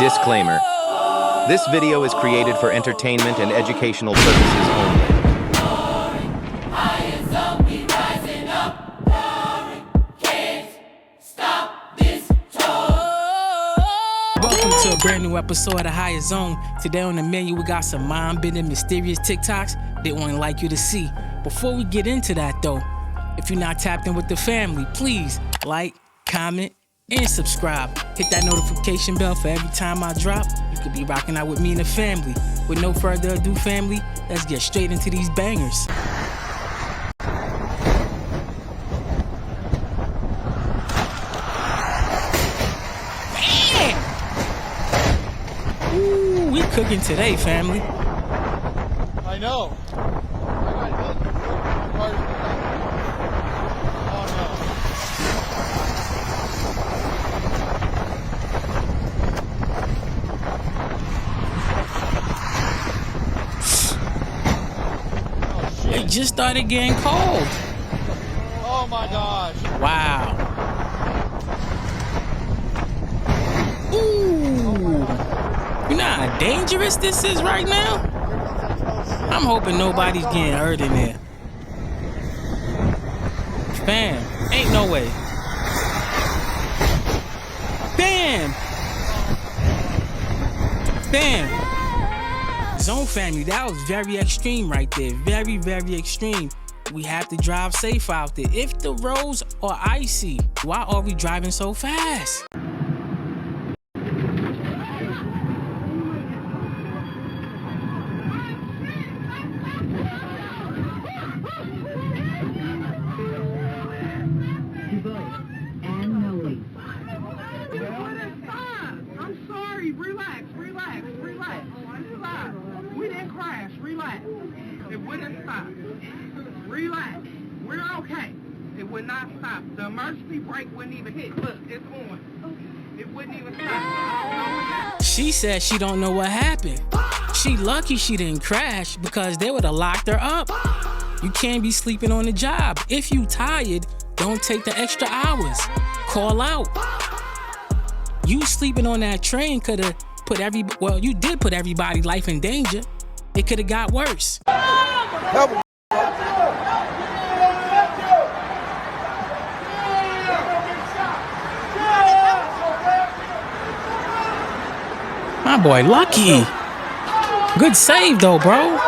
Disclaimer. This video is created for entertainment and educational purposes only. Welcome to a brand new episode of the Higher Zone. Today on the menu, we got some mind-bending, mysterious TikToks they wouldn't like you to see. Before we get into that though, if you're not tapped in with the family, please like, comment, and subscribe. Hit that notification bell for every time I drop. You could be rocking out with me and the family. With no further ado, family, let's get straight into these bangers. Ooh, we cooking today, family. I know. I got hit. Oh no. It just started getting cold. Oh my gosh. Wow. Ooh. You know how dangerous this is right now? I'm hoping nobody's getting hurt in there. Fam, ain't no way. Fam! Zone family, that was very extreme right there. Very, very extreme. We have to drive safe out there. If the roads are icy, why are we driving so fast? I'm sorry. Relax. We didn't crash. Relax. It wouldn't stop. Relax. We're okay. It would not stop. The emergency brake wouldn't even hit. Look, it's on. It wouldn't even stop. I don't know what happened. She said she don't know what happened. She lucky she didn't crash because they would have locked her up. You can't be sleeping on the job. If you tired, don't take the extra hours. Call out. You sleeping on that train could have put you did put everybody's life in danger. It could have got worse. My boy Lucky. Good save though, bro.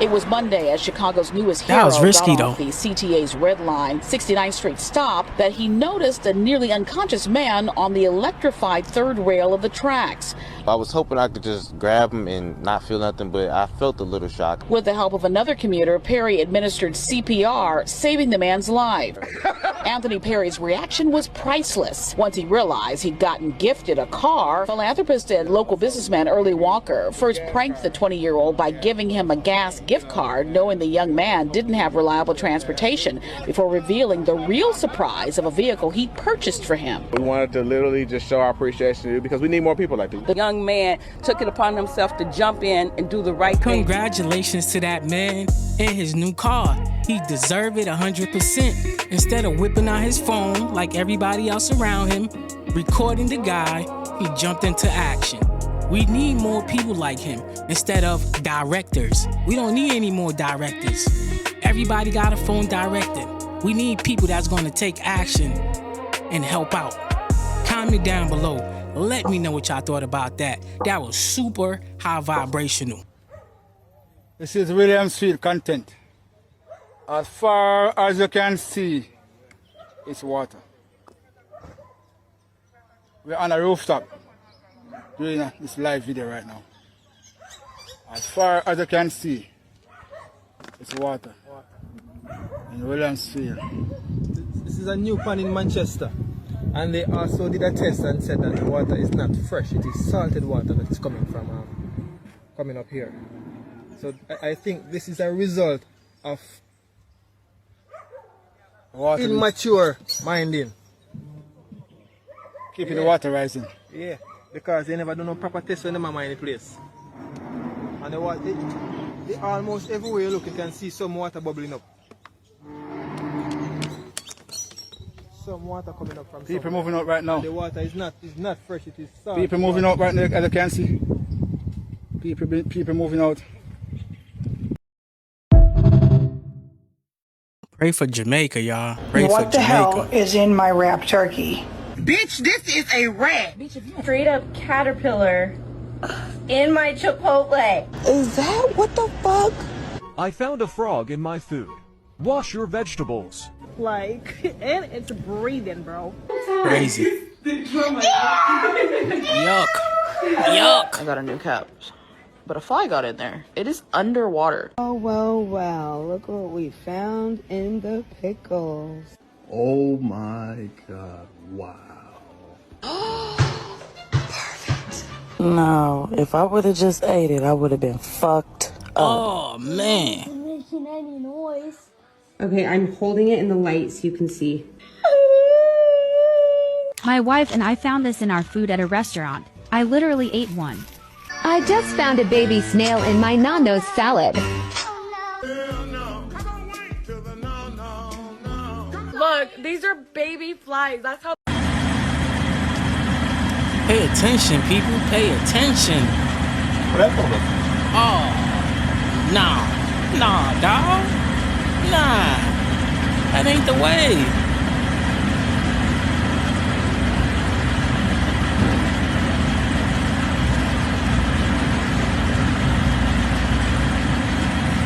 It was Monday as Chicago's newest That hero was risky, got off though. the CTA's Red Line 69th Street stop that he noticed a nearly unconscious man on the electrified third rail of the tracks. I was hoping I could just grab him and not feel nothing, but I felt a little shock. With the help of another commuter, Perry administered CPR, saving the man's life. Anthony Perry's reaction was priceless. Once he realized he'd gotten gifted a car, philanthropist and local businessman Early Walker first pranked the 20-year-old by giving him a gas gift card, knowing the young man didn't have reliable transportation, before revealing the real surprise of a vehicle he'd purchased for him. We wanted to literally just show our appreciation because we need more people like this. The young man took it upon himself to jump in and do the right thing. Congratulations to that man and his new car. He deserved it 100%. Instead of whipping out his phone like everybody else around him, recording the guy, he jumped into action. We need more people like him instead of directors. We don't need any more directors. Everybody got a phone director. We need people that's going to take action and help out. Comment down below. Let me know what y'all thought about that. That was super high vibrational. This is Williams Field content. As far as you can see, it's water. We're on a rooftop doing this live video right now. As far as you can see, it's water in Williams Field. This is a new pond in Manchester, and they also did a test and said that the water is not fresh. It is salted water that is coming up here. So I think this is a result of Water immature minding. keeping the water rising. Yeah, because they never do no proper test when they mine the place. And they almost everywhere you look, you can see some water bubbling up. some water coming up from People somewhere. moving out right now. The water is not fresh, it is salty. People moving out right now, as you can see. People moving out. Pray for Jamaica, y'all. Pray What for the hell Jamaica. is in my wrapped turkey? Bitch, this is a rat. Straight up caterpillar in my Chipotle. Is that what the fuck? I found a frog in my food. Wash your vegetables. Like, and it's breathing, bro. Crazy. Yuck. Yuck. I got a new cap, but a fly got in there. It is underwater. Oh, well, look what we found in the pickles. Oh my god, wow. Perfect. No, if I would have just ate it, I would have been fucked up. Oh, man. Making any noise. Okay, I'm holding it in the light so you can see. My wife and I found this in our food at a restaurant. I literally ate one. I just found a baby snail in my Nando's salad. Look, these are baby flies. That's how. Pay attention, people. Pay attention. Oh, nah, dog. Nah, that ain't the way.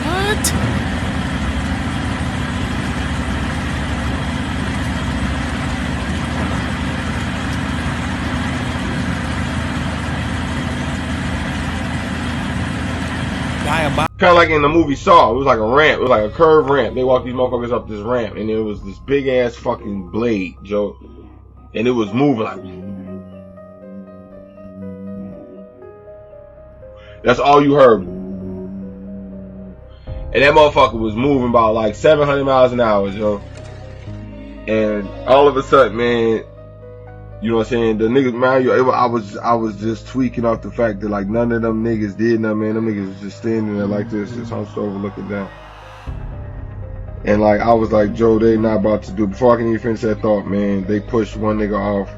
What? Kind of like in the movie Saw, it was like a ramp, it was like a curved ramp. They walked these motherfuckers up this ramp, and it was this big ass fucking blade, Joe, and it was moving like. That's all you heard. And that motherfucker was moving about like 700 miles an hour, Joe. And all of a sudden, man, you know what I'm saying? The niggas, man, I was just tweaking off the fact that like none of them niggas did nothing, man. Them niggas was just standing there like this, just hunched over looking down. And like I was like, Joe, they not about to do. Before I can even finish that thought, man, they pushed one nigga off,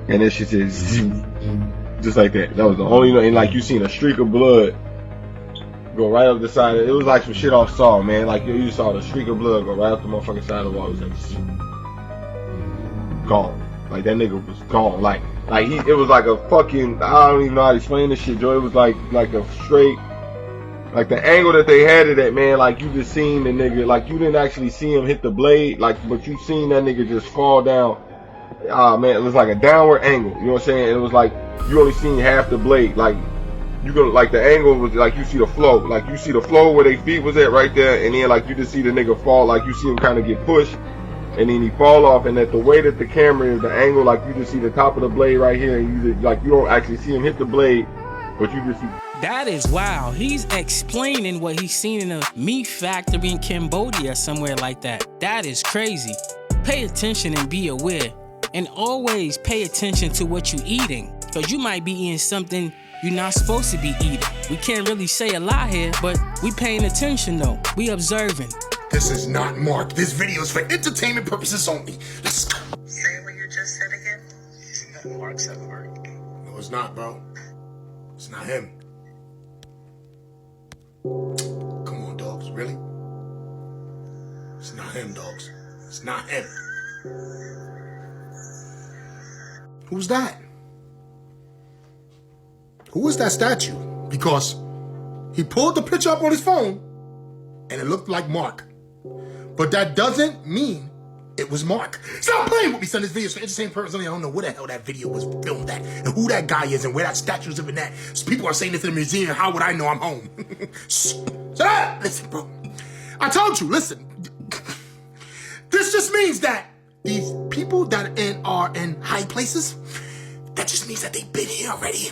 and then she said, just like that. That was the only, and like you seen a streak of blood go right up the side. It was like some shit off Saw, man. Like you just saw the streak of blood go right up the motherfucking side of the wall. It was like, gone. Like that nigga was gone. Like it was like a fucking, I don't even know how to explain this shit, Joe. It was like a straight, like the angle that they had it at, man, like you just seen the nigga, like you didn't actually see him hit the blade, like, but you seen that nigga just fall down. Man, it was like a downward angle, you know what I'm saying? It was like you only seen half the blade, like you gonna, like the angle was like you see the flow, like you see the flow where their feet was at right there, and then like you just see the nigga fall, like you see him kind of get pushed, and then he fall off, and at the way that the camera is, the angle, like you just see the top of the blade right here, and you just, like you don't actually see him hit the blade, but you just see. That is wow. He's explaining what he's seen in a meat factory in Cambodia, somewhere like that. That is crazy. Pay attention and be aware. And always pay attention to what you're eating, because you might be eating something you're not supposed to be eating. We can't really say a lot here, but we paying attention though. We observing. This is not Mark. This video is for entertainment purposes only. Let's go. Say what you just said again. Isn't that Mark's at work? No, it's not, bro. It's not him. Come on, dogs. Really? It's not him, dogs. It's not him. Who's that? Who is that statue? Because he pulled the picture up on his phone and it looked like Mark. But that doesn't mean it was Mark. Stop playing with me, son. This video is for entertainment purposes only. I don't know where the hell that video was filmed at and who that guy is and where that statue's living at. So people are saying this in the museum. How would I know I'm home? Shut up! Listen, bro. I told you, listen. This just means that these people that are in high places, that just means that they've been here already.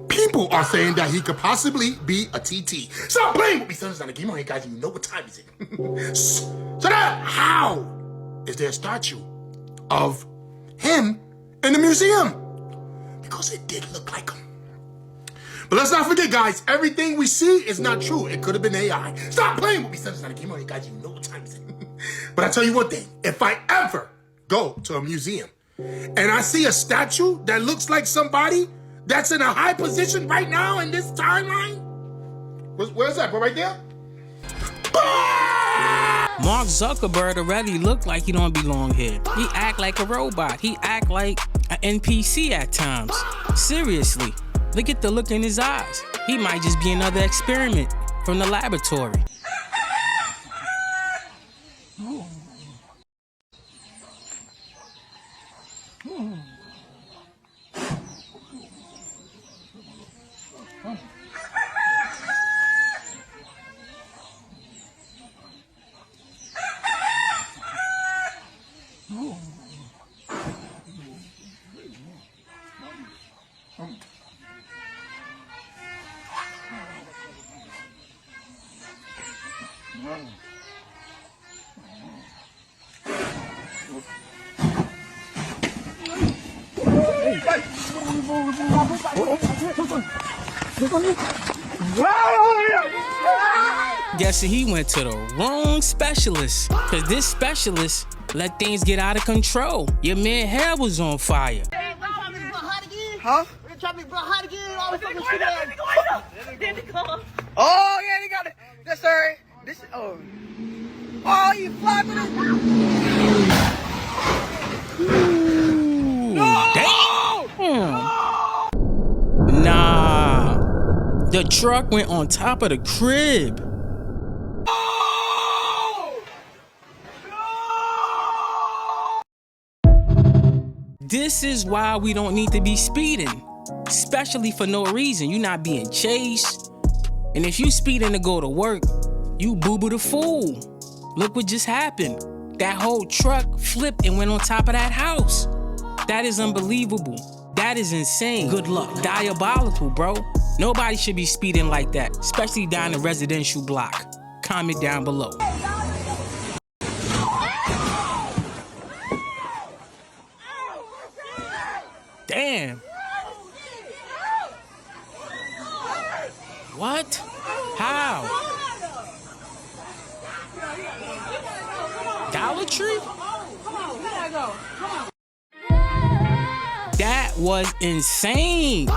People are saying that he could possibly be a TT. Stop playing with me, son. It's not a game on here, guys. You know what time is it. Shut up! How is there a statue of him in the museum? Because it did look like him. But let's not forget, guys, everything we see is not true. It could have been AI. Stop playing with me, son. It's not a game on here, guys. You know what time is it. But I tell you one thing, if I ever go to a museum and I see a statue that looks like somebody that's in a high position right now in this timeline, where's that, bro? Right there? Mark Zuckerberg already look like he don't belong here. He act like a robot. He act like an NPC at times. Seriously, look at the look in his eyes. He might just be another experiment from the laboratory. Guess he went to the wrong specialist, cause this specialist let things get out of control. Your man hair was on fire. Huh? Oh yeah, they got it. Yes, sir. This oh you fly with it? No! Damn. Nah. The truck went on top of the crib. This is why we don't need to be speeding, especially for no reason. You're not being chased. And if you speeding to go to work, you boo-boo the fool. Look what just happened. That whole truck flipped and went on top of that house. That is unbelievable. That is insane. Good luck. Diabolical, bro. Nobody should be speeding like that, especially down a residential block. Comment down below. Damn. What? How? Dollar Tree? That was insane.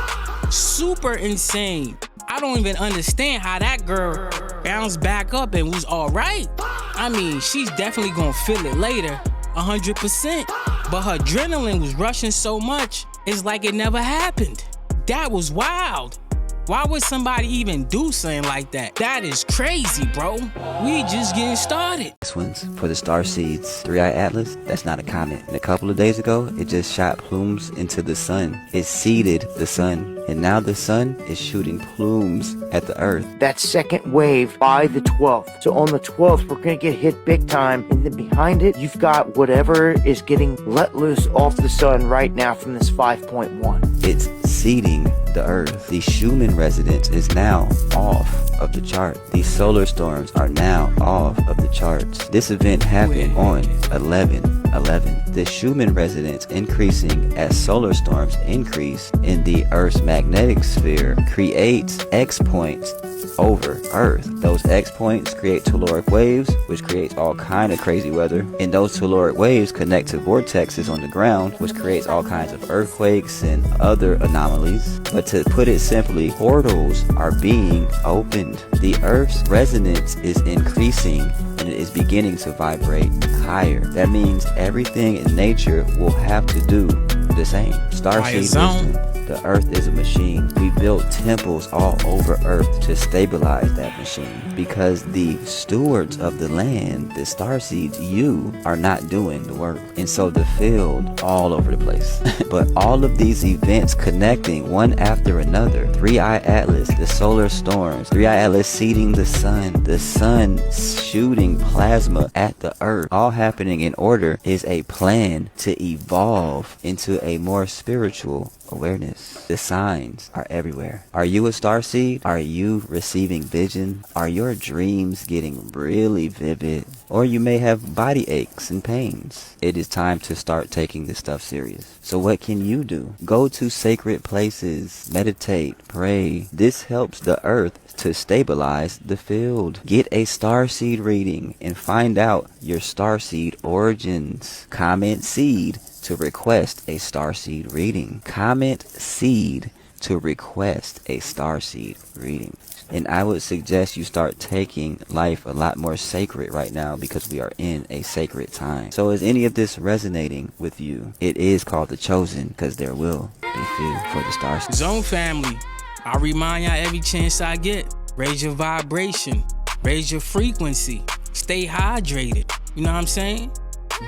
Super insane. I don't even understand how that girl bounced back up and was all right. I mean, she's definitely gonna feel it later, 100%. But her adrenaline was rushing so much, it's like it never happened. That was wild. Why would somebody even do something like that? That is crazy, bro. We just getting started. This one's for the Starseeds 3-Eye Atlas. That's not a comet. And a couple of days ago, it just shot plumes into the sun. It seeded the sun. And now the sun is shooting plumes at the earth. That second wave by the 12th. So on the 12th, we're going to get hit big time. And then behind it, you've got whatever is getting let loose off the sun right now from this 5.1. It's seeding the earth. The Schumann resonance is now off of the chart. These solar storms are now off of the charts. This event happened on 11/11. The Schumann resonance increasing as solar storms increase in the Earth's magnetic sphere creates X points over Earth. Those X points create telluric waves, which creates all kind of crazy weather. And those telluric waves connect to vortexes on the ground, which creates all kinds of earthquakes and other anomalies. But to put it simply, portals are being opened. The Earth's resonance is increasing and it is beginning to vibrate higher. That means everything in nature will have to do the same. Starseed wisdom. The Earth is a machine. We built temples all over Earth to stabilize that machine because the stewards of the land, the starseeds, you are not doing the work. And so the field all over the place. But all of these events connecting one after another, 3-Eye Atlas, the solar storms, 3-Eye Atlas seeding the sun shooting plasma at the Earth, all happening in order is a plan to evolve into a more spiritual awareness. The signs are everywhere. Are you a starseed? Are you receiving vision? Are your dreams getting really vivid? Or you may have body aches and pains. It is time to start taking this stuff serious. So what can you do? Go to sacred places, meditate, pray. This helps the earth to stabilize the field. Get a starseed reading and find out your starseed origins. Comment seed to request a starseed reading. Comment seed to request a starseed reading. And I would suggest you start taking life a lot more sacred right now because we are in a sacred time. So is any of this resonating with you? It is called The Chosen because there will be few for the starseed. Zone family, I remind y'all every chance I get, raise your vibration, raise your frequency, stay hydrated. You know what I'm saying?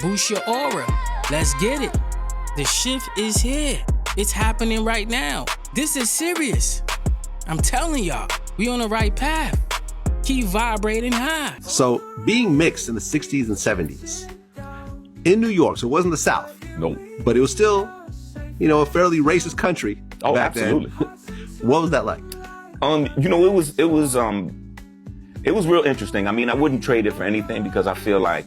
Boost your aura. Let's get it. The shift is here. It's happening right now. This is serious. I'm telling y'all, we on the right path. Keep vibrating high. So being mixed in the 60s and 70s in New York, so it wasn't the South. No. But it was still, a fairly racist country back absolutely. then. What was that like? It was real interesting. I mean, I wouldn't trade it for anything because I feel like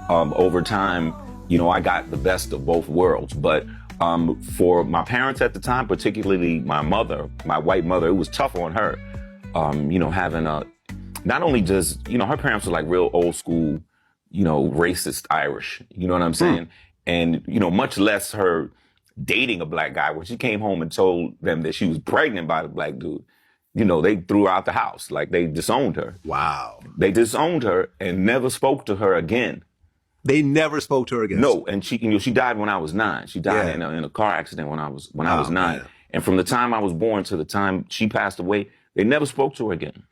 over time, I got the best of both worlds. But for my parents at the time, particularly my mother, my white mother, it was tough on her. Having not only just, her parents were like real old school, racist Irish, you know what I'm saying? And, much less her dating a black guy. When she came home and told them that she was pregnant by the black dude, they threw her out the house. Like, they disowned her. Wow. They disowned her and never spoke to her again. They never spoke to her again? No, and she died when I was 9. She died in a car accident when I was 9. Man. And from the time I was born to the time she passed away, they never spoke to her again.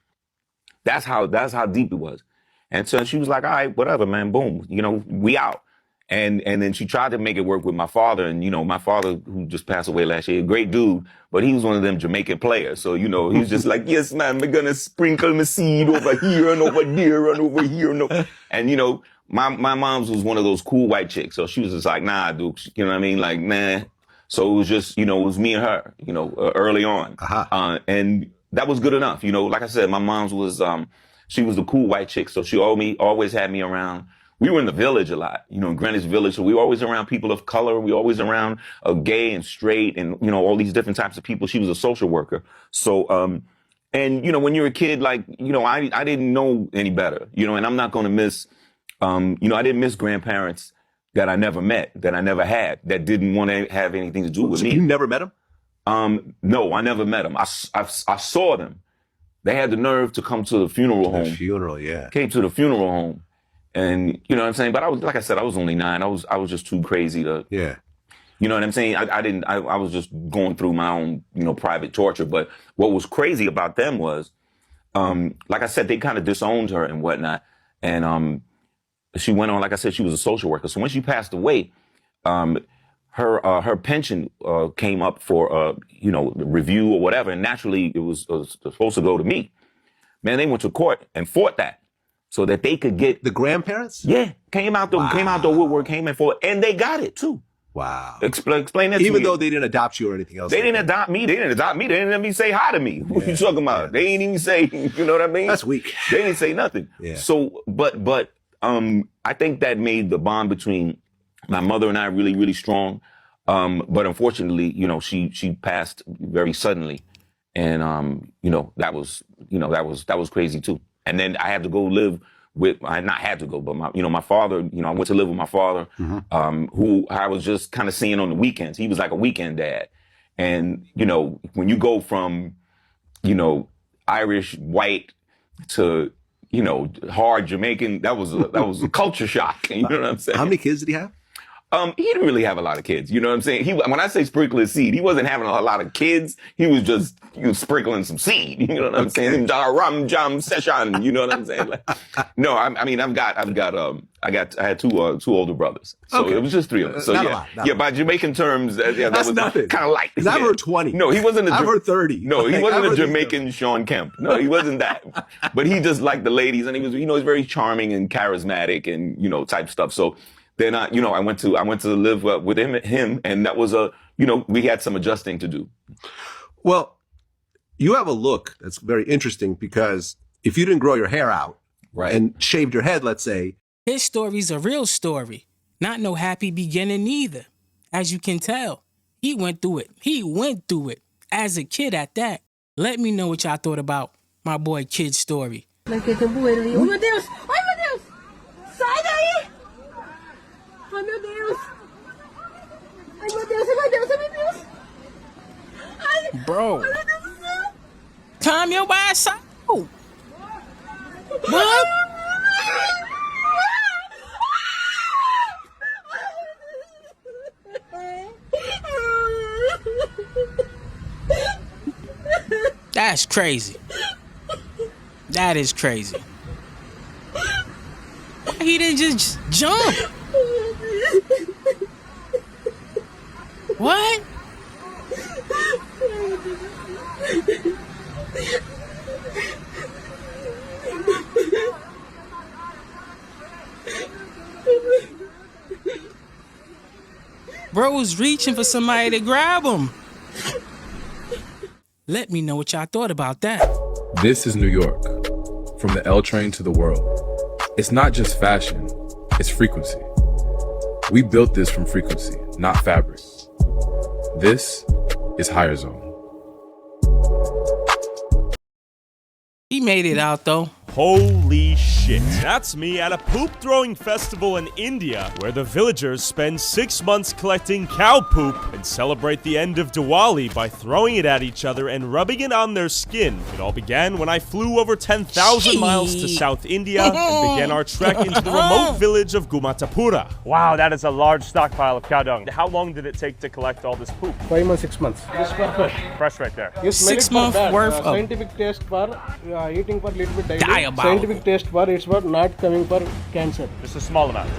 That's how deep it was. And so she was like, all right, whatever, man, boom, we out. And then she tried to make it work with my father. And, my father, who just passed away last year, a great dude, but he was one of them Jamaican players. So, he was just like, yes, man, we're going to sprinkle my seed over here and over there and over here. And, my mom's was one of those cool white chicks. So she was just like, nah, dude, you know what I mean? Like, nah. So it was just, it was me and her, early on. And that was good enough. Like I said, my mom's was, she was the cool white chick. So she always had me around. We were in the village a lot, in Greenwich Village. So we were always around people of color. We were always around gay and straight and, all these different types of people. She was a social worker. So, and, when you're a kid, like, I didn't know any better, and I'm not going to miss, I didn't miss grandparents that I never met, that I never had, that didn't want to have anything to do with me. You never met them? No, I never met them. I saw them. They had the nerve to come to the funeral home. The funeral, yeah. Came to the funeral home. And you know what I'm saying? But I was, like I said, I was only 9. I was just too crazy to, yeah. You know what I'm saying? I was just going through my own, private torture. But what was crazy about them was, like I said, they kind of disowned her and whatnot. And, she went on, like I said, she was a social worker. So when she passed away, her pension, came up for, review or whatever. And naturally it was supposed to go to me. Man, they went to court and fought that. So that they could get the grandparents? Yeah, came out the woodwork, came in for it, and they got it too. Wow. Explain that to me. Even though they didn't adopt you or anything else. They didn't adopt me. They didn't even say hi to me. What you talking about? They ain't even say, you know what I mean? That's weak. They didn't say nothing. Yeah. So, but I think that made the bond between my mother and I really, really strong. But unfortunately, she passed very suddenly, and that was crazy too. And then I had to go live with, I not had to go, but my father, I went to live with my father, who I was just kind of seeing on the weekends. He was like a weekend dad. And, when you go from, Irish, white to, hard Jamaican, that was a culture shock. You know what I'm saying? How many kids did he have? He didn't really have a lot of kids. You know what I'm saying? When I say sprinkling seed, he wasn't having a lot of kids. He was just sprinkling some seed. You know what I'm saying? Ram jam session. You know what I'm saying? Like, no, I had two older brothers, so it was just 3 of us. So by Jamaican terms, that was nothing. Kind of light. I've heard 20. No, he wasn't. I've heard 30. No, he wasn't a Jamaican Sean Kemp. No, he wasn't that. But he just liked the ladies, and he was, he's very charming and charismatic, and type stuff. So. Then I went to live with him, and that was a we had some adjusting to do. Well, you have a look that's very interesting because if you didn't grow your hair out and shaved your head, let's say. His story's a real story. Not no happy beginning either. As you can tell, he went through it. He went through it. As a kid at that. Let me know what y'all thought about my boy Kid's story. Oh, meu Deus! Ai, meu Deus! Sai daí! Ai, meu Deus! Ai, meu Deus! Ai, meu Deus! Ai, meu Deus! Ai, bro. Ai, meu Deus do céu! Calm your ass out. What? That's crazy. That is crazy. Why he didn't just jump? What? Bro was reaching for somebody to grab him. Let me know what y'all thought about that. This is New York. From the L train to the world. It's not just fashion, it's frequency. We built this from frequency, not fabric. This is Higher Zone. He made it out though. Holy shit. That's me at a poop throwing festival in India where the villagers spend 6 months collecting cow poop and celebrate the end of Diwali by throwing it at each other and rubbing it on their skin. It all began when I flew over 10,000 miles to South India and began our trek into the remote village of Gumatapura. Wow, that is a large stockpile of cow dung. How long did it take to collect all this poop? 5 months, 6 months. This is fresh. Fresh right there. You smell 6 it for months bad. worth of Scientific taste for eating for little bit daily. Diabolical. Scientific taste for it's for not coming for cancer. Just a small amount.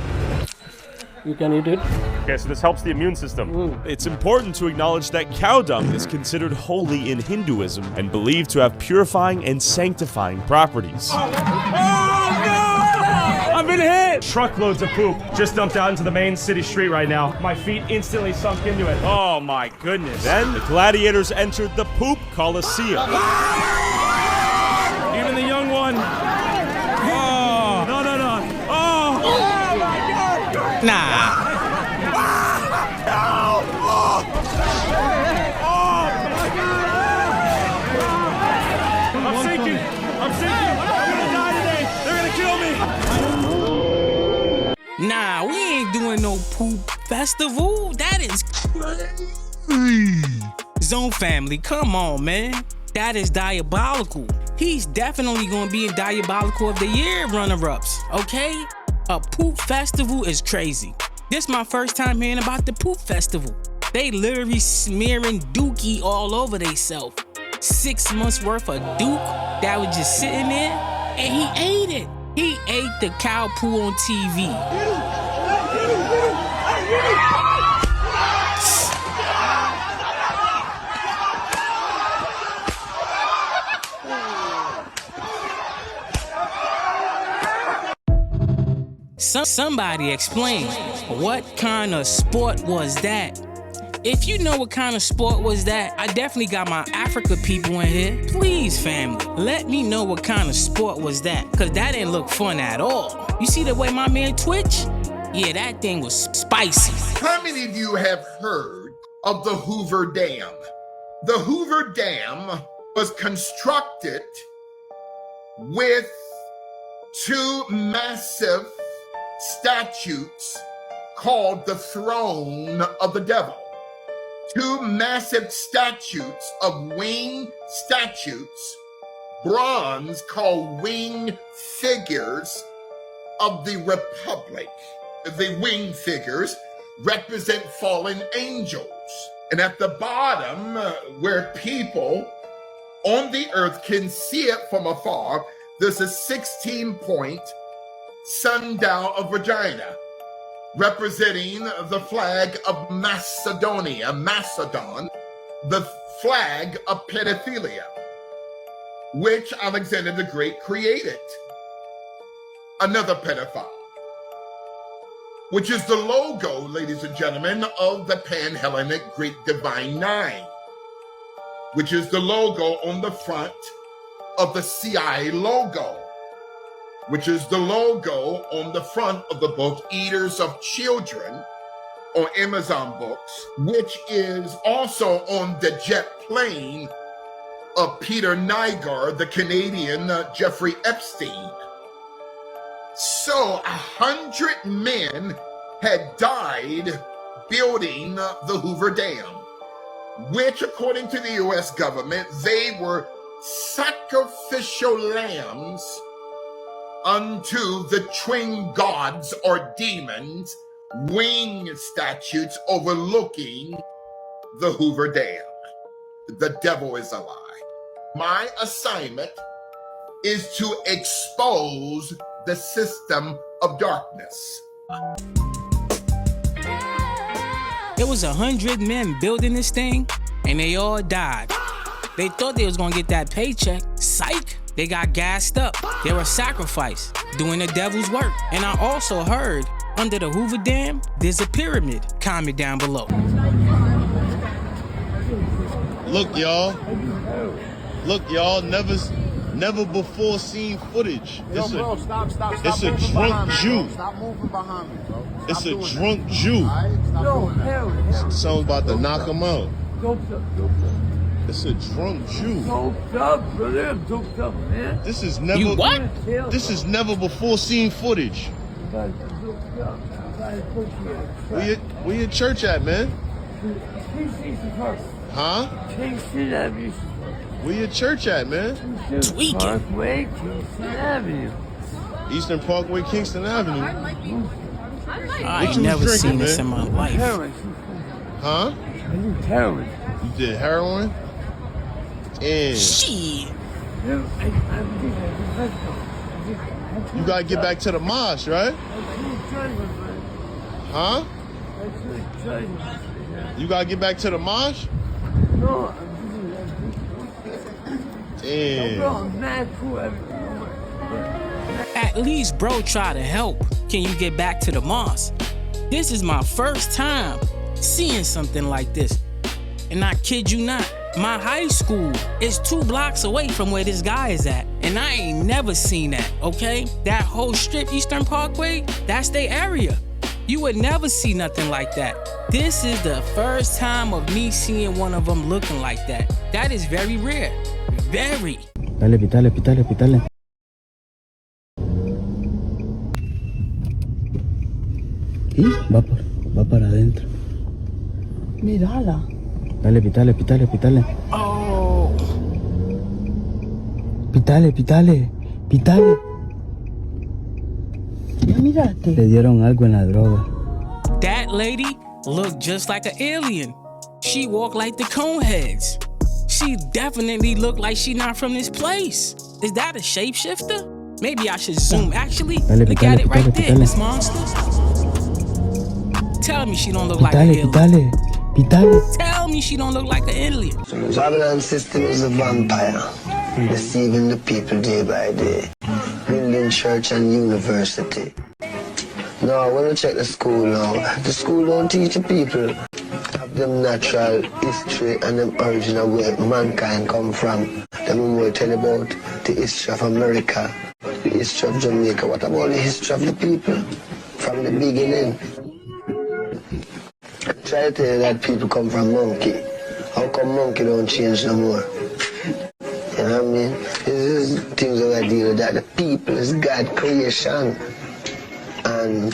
You can eat it. Okay, so this helps the immune system. It's important to acknowledge that cow dung is considered holy in Hinduism and believed to have purifying and sanctifying properties. Oh no! I've been hit! Truckloads of poop just dumped out into the main city street right now. My feet instantly sunk into it. Oh my goodness. Then the gladiators entered the poop coliseum. Even the young one. Oh, no. Oh! Oh my God! Nah. I'm sinking! I'm gonna die today! They're gonna kill me! Nah, we ain't doing no poop festival. That is crazy. Zone family, come on, man. That is diabolical. He's definitely gonna be in Diabolical of the Year runner-ups, okay? A poop festival is crazy. This my first time hearing about the poop festival. They literally smearing dookie all over theyself. 6 months worth of duke that was just sitting there, and he ate it. He ate the cow poo on TV. Somebody explain, what kind of sport was that? If you know what kind of sport was that, I definitely got my Africa people in here. Please, family, let me know what kind of sport was that, because that didn't look fun at all. You see the way my man twitch? Yeah, that thing was spicy. How many of you have heard of the Hoover Dam? The Hoover Dam was constructed with 2 massive statues called the Throne of the Devil. 2 massive statues of winged statues, bronze, called winged figures of the Republic. The winged figures represent fallen angels. And at the bottom, where people on the earth can see it from afar, there's a 16-point sundial of Regina, representing the flag of Macedonia, Macedon, the flag of pedophilia, which Alexander the Great created. Another pedophile. which is the logo, ladies and gentlemen, of the Pan-Hellenic Greek Divine Nine, which is the logo on the front of the CIA logo, which is the logo on the front of the book Eaters of Children on Amazon Books, which is also on the jet plane of Peter Nygaard, the Canadian Jeffrey Epstein. So 100 men had died building the Hoover Dam, which, according to the US government, they were sacrificial lambs unto the twin gods or demons, wing statues overlooking the Hoover Dam. The devil is a lie. My assignment is to expose the system of darkness. There was 100 men building this thing, and they all died. They thought they was gonna get that paycheck. Psych! They got gassed up. They were sacrificed, doing the devil's work. And I also heard, under the Hoover Dam, there's a pyramid. Comment down below. Look, y'all. Look, y'all. Never before seen footage. Yo, bro, stop. It's a drunk Jew. Stop moving behind me, bro. It's a drunk Jew. Someone's about to knock him out. It's a drunk Jew. Doped up, man. This is never. You what? This is never before seen footage. Where your church at, man? Huh? Where your church at, man? Tweaking. Parkway, Kingston Avenue. Eastern Parkway, Kingston Avenue. I ain't never seen this in my life. Huh? I do heroin. You did heroin? And Shit. you gotta get back to the mosque, right? Huh? You gotta get back to the mosque? No, Damn. bro, I'm mad cool. At least bro try to help. Can you get back to the mosque? This is my first time seeing something like this. And I kid you not, my high school is 2 blocks away from where this guy is at. And I ain't never seen that, okay? That whole strip, Eastern Parkway, that's their area. You would never see nothing like that. This is the first time of me seeing one of them looking like that. That is very rare. Very. Dale, pitale. Y va para adentro. Mírala. Dale, pitale. Oh. Pitale. Ya miraste. Le dieron algo en la droga. That lady looked just like an alien. She walked like the Coneheads. She definitely looked like she not from this place. Is that a shapeshifter? Maybe I should zoom. Actually, look at it right there, Miss Monster. Tell me she don't look like an alien. Pitale. Tell me she don't look like an alien. Babylon system is a vampire, deceiving the people day by day, building church and university. Now, when you check the school now, the school don't teach the people of them natural history and them origin of where mankind come from. Them will tell about the history of America, the history of Jamaica. What about the history of the people from the beginning? Try to tell you that people come from monkey. How come monkey don't change no more? You know what I mean? This is things that I deal with, that the people is God creation. And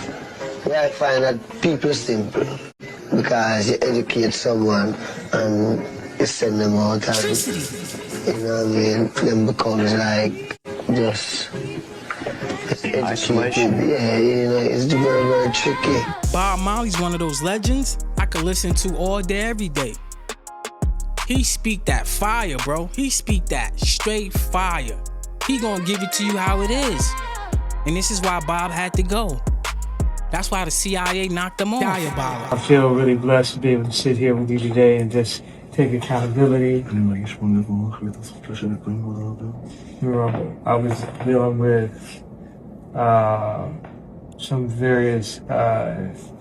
where I find that people simple, because you educate someone and you send them out and, you know what I mean, them becomes like just Isolation. Yeah, you know, it's very, very tricky. Bob Marley's one of those legends I could listen to all day, every day. He speak that fire, bro. He speak that straight fire. He gonna give it to you how it is. And this is why Bob had to go. That's why the CIA knocked him off. Diabolical. I feel really blessed to be able to sit here with you today and just take accountability. I was dealing with some various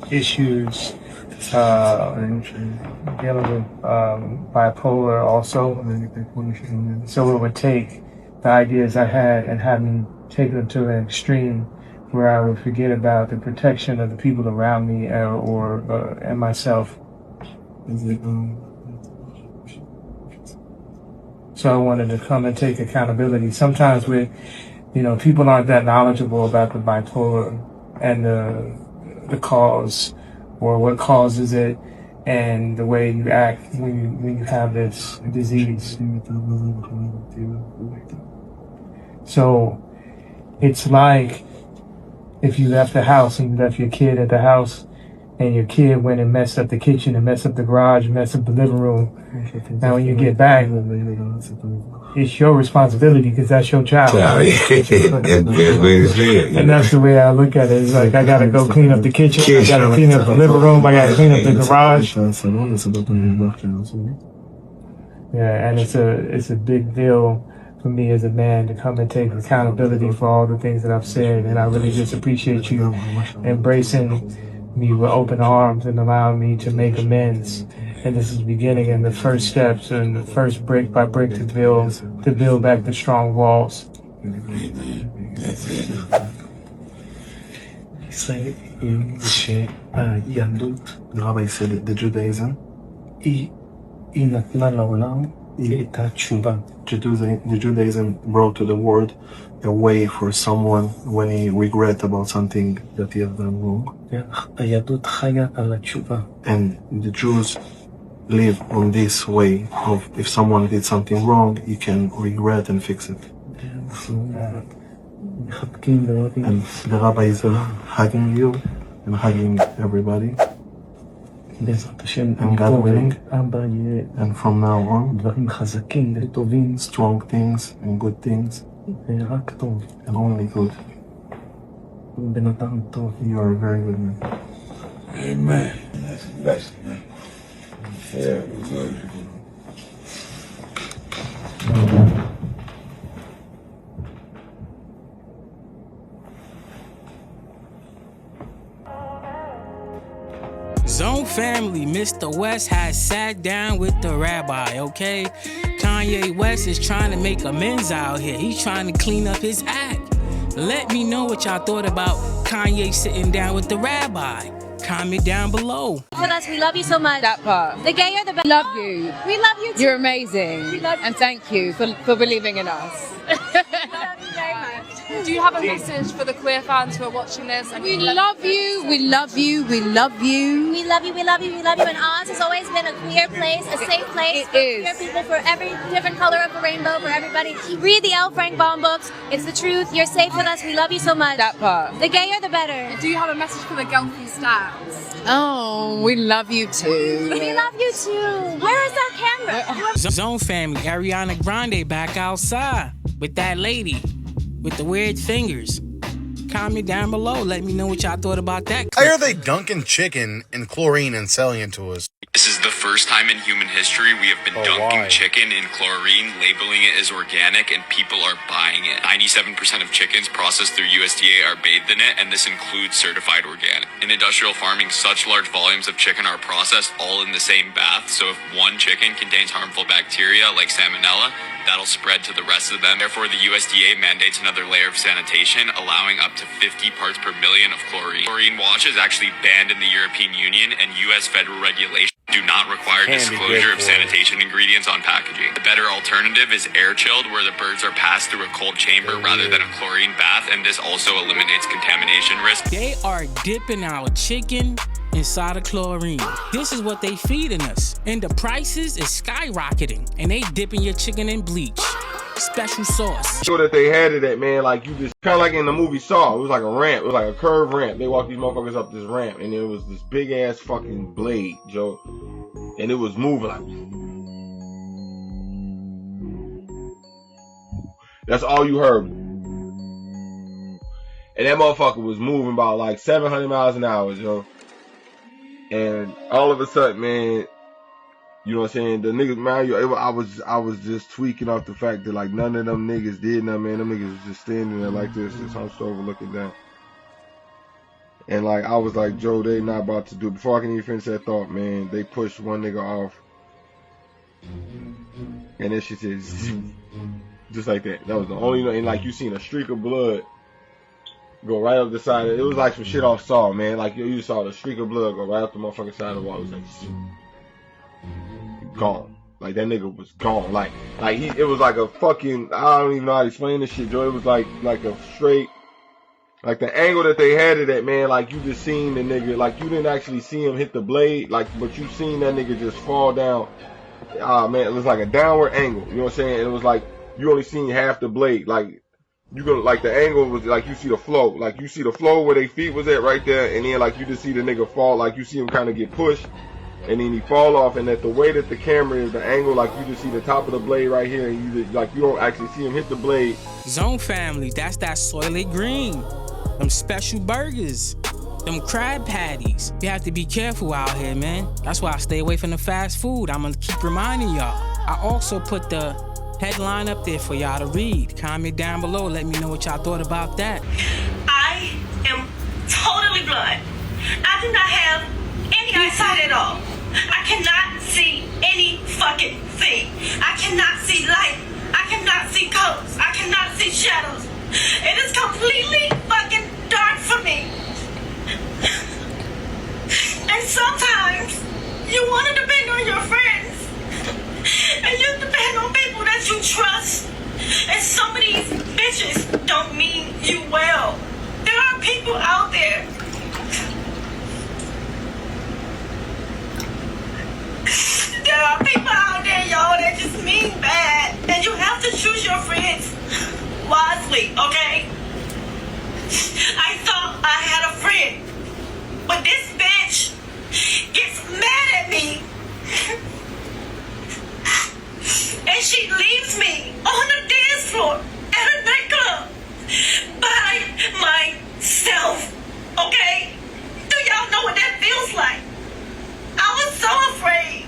issues dealing with bipolar also. So it would take the ideas I had and have me take them to an extreme where I would forget about the protection of the people around me and myself. So I wanted to come and take accountability. Sometimes people aren't that knowledgeable about the bipolar and the cause or what causes it and the way you act when you have this disease. So it's like if you left the house and you left your kid at the house and your kid went and messed up the kitchen and messed up the garage and messed up the living room. Now when you get back, it's your responsibility because that's your child. And that's the way I look at it. It's like I gotta go clean up the kitchen, I gotta clean up the living room, I gotta clean up the garage. Yeah, and it's a big deal for me as a man to come and take accountability for all the things that I've said. And I really just appreciate you embracing me with open arms and allowing me to make amends. And this is the beginning and the first steps and the first brick by brick to build back the strong walls. Say Yandut, the rabbi said the Judaism. The Judaism brought to the world a way for someone when he regret about something that he has done wrong. And the Jews live on this way of if someone did something wrong, he can regret and fix it. And the rabbi is hugging you and hugging everybody. And God willing, and from now on, strong things and good things, and only good. You are a very good man. Amen. That's the best, man. Yeah, good. Zone family, Mr. West has sat down with the rabbi, okay? Kanye West is trying to make amends out here. He's trying to clean up his act. Let me know what y'all thought about Kanye sitting down with the rabbi. Comment down below. With us, we love you so much. That part. The gay are the best. Love you. We love you too. You're amazing. We love you. And thank you for believing in us. We love you very much. Do you have a message for the queer fans who are watching this? We love you, we love you, we love you. We love you, we love you, we love you. And Oz has always been a queer place, a safe place for queer people, for every different color of the rainbow, for everybody. Read the L. Frank Baum books. It's the truth. You're safe with us. We love you so much. That part. The gayer, the better. Do you have a message for the Gelfie stats? Oh, we love you too. We love you too. Where is that camera? Zone family, Ariana Grande back outside with that lady with the weird fingers. Comment down below. Let me know what y'all thought about that. Why are they dunking chicken in chlorine and selling it to us? This is the first time in human history we have been dunking chicken in chlorine, labeling it as organic, and people are buying it. 97% of chickens processed through USDA are bathed in it, and this includes certified organic. In industrial farming, such large volumes of chicken are processed all in the same bath, so if one chicken contains harmful bacteria like salmonella, that'll spread to the rest of them. Therefore, the USDA mandates another layer of sanitation, allowing up to 50 parts per million of chlorine. Chlorine wash is actually banned in the European Union, and U.S. federal regulations do not require disclosure of sanitation ingredients on packaging. The better alternative is air chilled, where the birds are passed through a cold chamber rather than a chlorine bath, and this also eliminates contamination risk. They are dipping our chicken inside of chlorine. This is what they feeding us. And the prices is skyrocketing. And they dipping your chicken in bleach. Special sauce. Sure that they had it at, man, like you just kind of like in the movie Saw. It was like a ramp. It was like a curved ramp. They walked these motherfuckers up this ramp, and there was this big ass fucking blade, Joe, and it was moving like. That's all you heard. And that motherfucker was moving about like 700 miles an hour, Joe. And all of a sudden, man, you know what I'm saying? The niggas, man, I was just tweaking off the fact that like none of them niggas did nothing, man. Them niggas was just standing there like this, just hunched over looking down. And like I was like, Joe, they not about to do. Before I can even finish that thought, man, they pushed one nigga off, and then she said, just like that. That was the only, and like you seen a streak of blood go right up the side. It was like some shit off Saw, man. Like you just saw the streak of blood go right up the motherfucking side of the wall. It was like gone. Like that nigga was gone. Like it was like a fucking, I don't even know how to explain this shit, Joe. It was like a straight. Like the angle that they had it at, man, like you just seen the nigga, like you didn't actually see him hit the blade, like, but you seen that nigga just fall down. Man, it was like a downward angle, you know what I'm saying? It was like, you only seen half the blade, like, you gonna, like the angle was like, you see the flow, like you see the flow where their feet was at right there, and then like you just see the nigga fall, like you see him kind of get pushed, and then he fall off, and that the way that the camera is, the angle, like you just see the top of the blade right here, and you just, like, you don't actually see him hit the blade. Zone family, that's that soylent green. Them special burgers, them crab patties. You have to be careful out here, man. That's why I stay away from the fast food. I'm gonna keep reminding y'all. I also put the headline up there for y'all to read. Comment down below, let me know what y'all thought about that. I am totally blind. I do not have any eyesight at all. I cannot see any fucking thing. I cannot see light. I cannot see colors. I cannot see shadows. It is completely fucking dark for me. And sometimes you want to depend on your friends. And you depend on people that you trust. And some of these bitches don't mean you well. There are people out there. There are people out there, y'all, that just mean bad. And you have to choose your friends wisely, okay? I thought I had a friend, but this bitch gets mad at me and she leaves me on the dance floor at a nightclub by myself, okay? Do y'all know what that feels like? I was so afraid.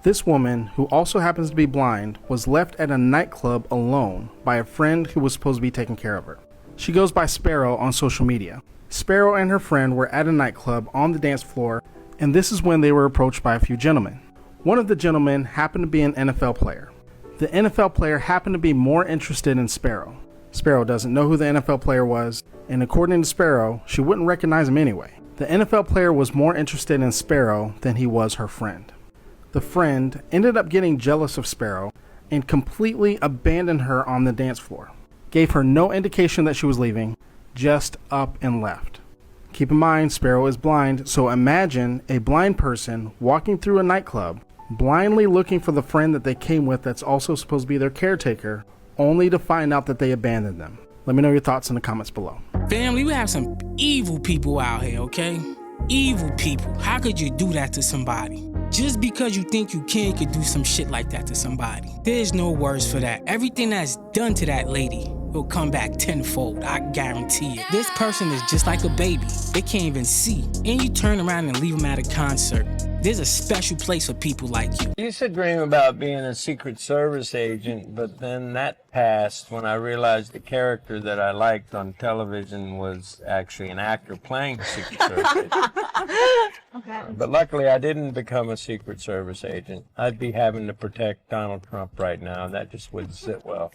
This woman, who also happens to be blind, was left at a nightclub alone by a friend who was supposed to be taking care of her. She goes by Sparrow on social media. Sparrow and her friend were at a nightclub on the dance floor, and this is when they were approached by a few gentlemen. One of the gentlemen happened to be an NFL player. The NFL player happened to be more interested in Sparrow. Sparrow doesn't know who the NFL player was, and according to Sparrow, she wouldn't recognize him anyway. The NFL player was more interested in Sparrow than he was her friend. The friend ended up getting jealous of Sparrow and completely abandoned her on the dance floor. Gave her no indication that she was leaving, just up and left. Keep in mind, Sparrow is blind, so imagine a blind person walking through a nightclub, blindly looking for the friend that they came with that's also supposed to be their caretaker, only to find out that they abandoned them. Let me know your thoughts in the comments below. Family, we have some evil people out here, okay? Evil people. How could you do that to somebody? Just because you think you could do some shit like that to somebody. There's no words for that. Everything that's done to that lady will come back tenfold, I guarantee it. This person is just like a baby. They can't even see. And you turn around and leave them at a concert. There's a special place for people like you. I used to dream about being a Secret Service agent, but then that passed when I realized the character that I liked on television was actually an actor playing a Secret Service agent. Okay. But luckily I didn't become a Secret Service agent. I'd be having to protect Donald Trump right now, and that just wouldn't sit well.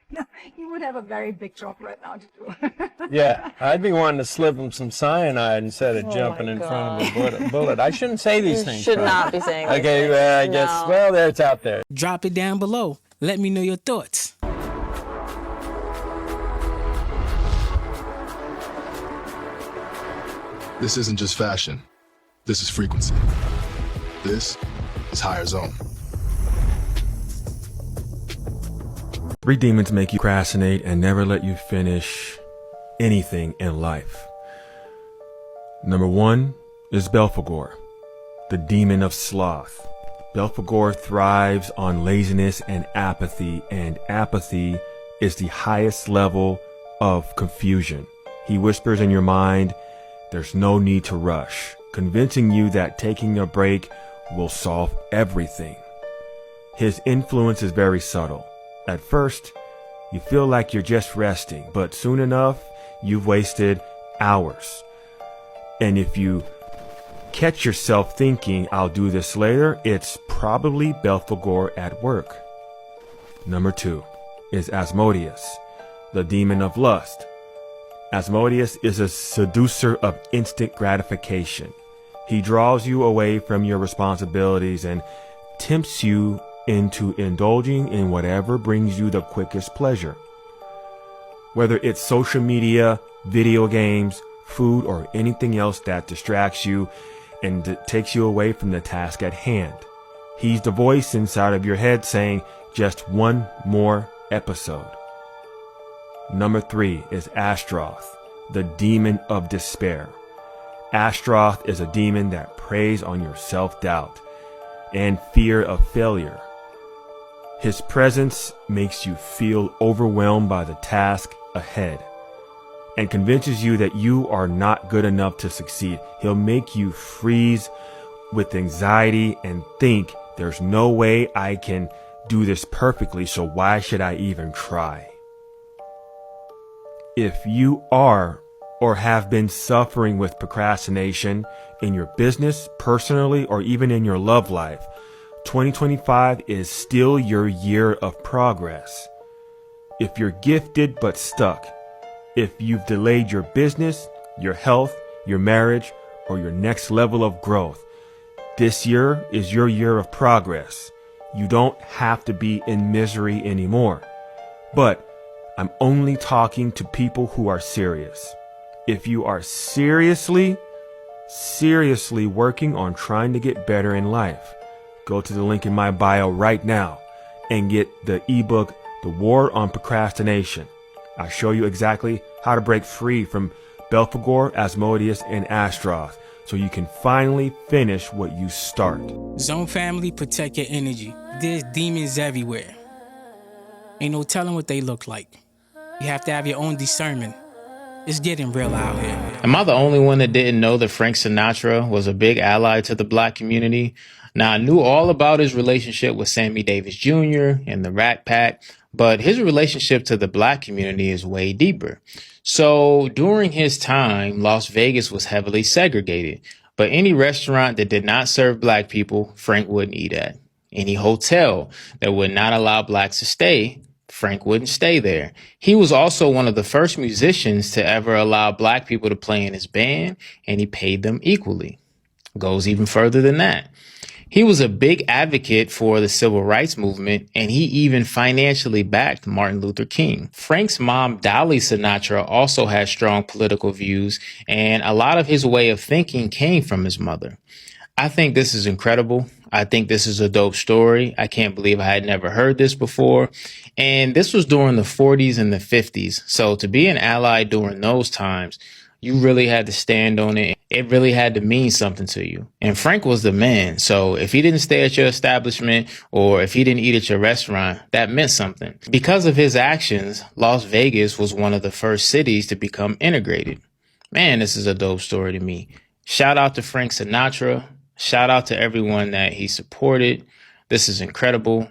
No, you would have a very big job right now to do. Yeah, I'd be wanting to slip him some cyanide instead of jumping in front of a bullet. I shouldn't say these things. Should not be saying these Okay, things. well, I guess, well, there it's out there. Drop it down below. Let me know your thoughts. This isn't just fashion. This is frequency. This is higher zone. 3 demons make you procrastinate and never let you finish anything in life. Number 1 is Belphegor, the demon of sloth. Belphegor thrives on laziness and apathy is the highest level of confusion. He whispers in your mind, there's no need to rush, convincing you that taking a break will solve everything. His influence is very subtle. At first, you feel like you're just resting, but soon enough, you've wasted hours. And if you catch yourself thinking, I'll do this later, it's probably Belphegor at work. Number 2 is Asmodeus, the demon of lust. Asmodeus is a seducer of instant gratification. He draws you away from your responsibilities and tempts you into indulging in whatever brings you the quickest pleasure. Whether it's social media, video games, food, or anything else that distracts you and takes you away from the task at hand. He's the voice inside of your head saying, just one more episode. Number 3 is Ashtaroth, the demon of despair. Ashtaroth is a demon that preys on your self-doubt and fear of failure. His presence makes you feel overwhelmed by the task ahead and convinces you that you are not good enough to succeed. He'll make you freeze with anxiety and think, there's no way I can do this perfectly, so why should I even try? If you are or have been suffering with procrastination in your business, personally, or even in your love life, 2025 is still your year of progress. If you're gifted but stuck, if you've delayed your business, your health, your marriage, or your next level of growth, this year is your year of progress. You don't have to be in misery anymore. But I'm only talking to people who are serious. If you are seriously working on trying to get better in life, go to the link in my bio right now and get the ebook, The War on Procrastination. I show you exactly how to break free from Belphegor, Asmodeus, and Ashtaroth so you can finally finish what you start. Zone family, protect your energy. There's demons everywhere. Ain't no telling what they look like. You have to have your own discernment. It's getting real out here. Am I the only one that didn't know that Frank Sinatra was a big ally to the black community? Now, I knew all about his relationship with Sammy Davis Jr. and the Rat Pack, but his relationship to the black community is way deeper. So during his time, Las Vegas was heavily segregated, but any restaurant that did not serve black people, Frank wouldn't eat at. Any hotel that would not allow blacks to stay, Frank wouldn't stay there. He was also one of the first musicians to ever allow black people to play in his band, and he paid them equally. Goes even further than that. He was a big advocate for the civil rights movement, and he even financially backed Martin Luther King. Frank's mom, Dolly Sinatra, also had strong political views, and a lot of his way of thinking came from his mother. I think this is incredible. I think this is a dope story. I can't believe I had never heard this before. And this was during the 40s and the 50s. So to be an ally during those times, you really had to stand on it. It really had to mean something to you. And Frank was the man. So if he didn't stay at your establishment or if he didn't eat at your restaurant, that meant something. Because of his actions, Las Vegas was one of the first cities to become integrated. Man, this is a dope story to me. Shout out to Frank Sinatra. Shout out to everyone that he supported. This is incredible.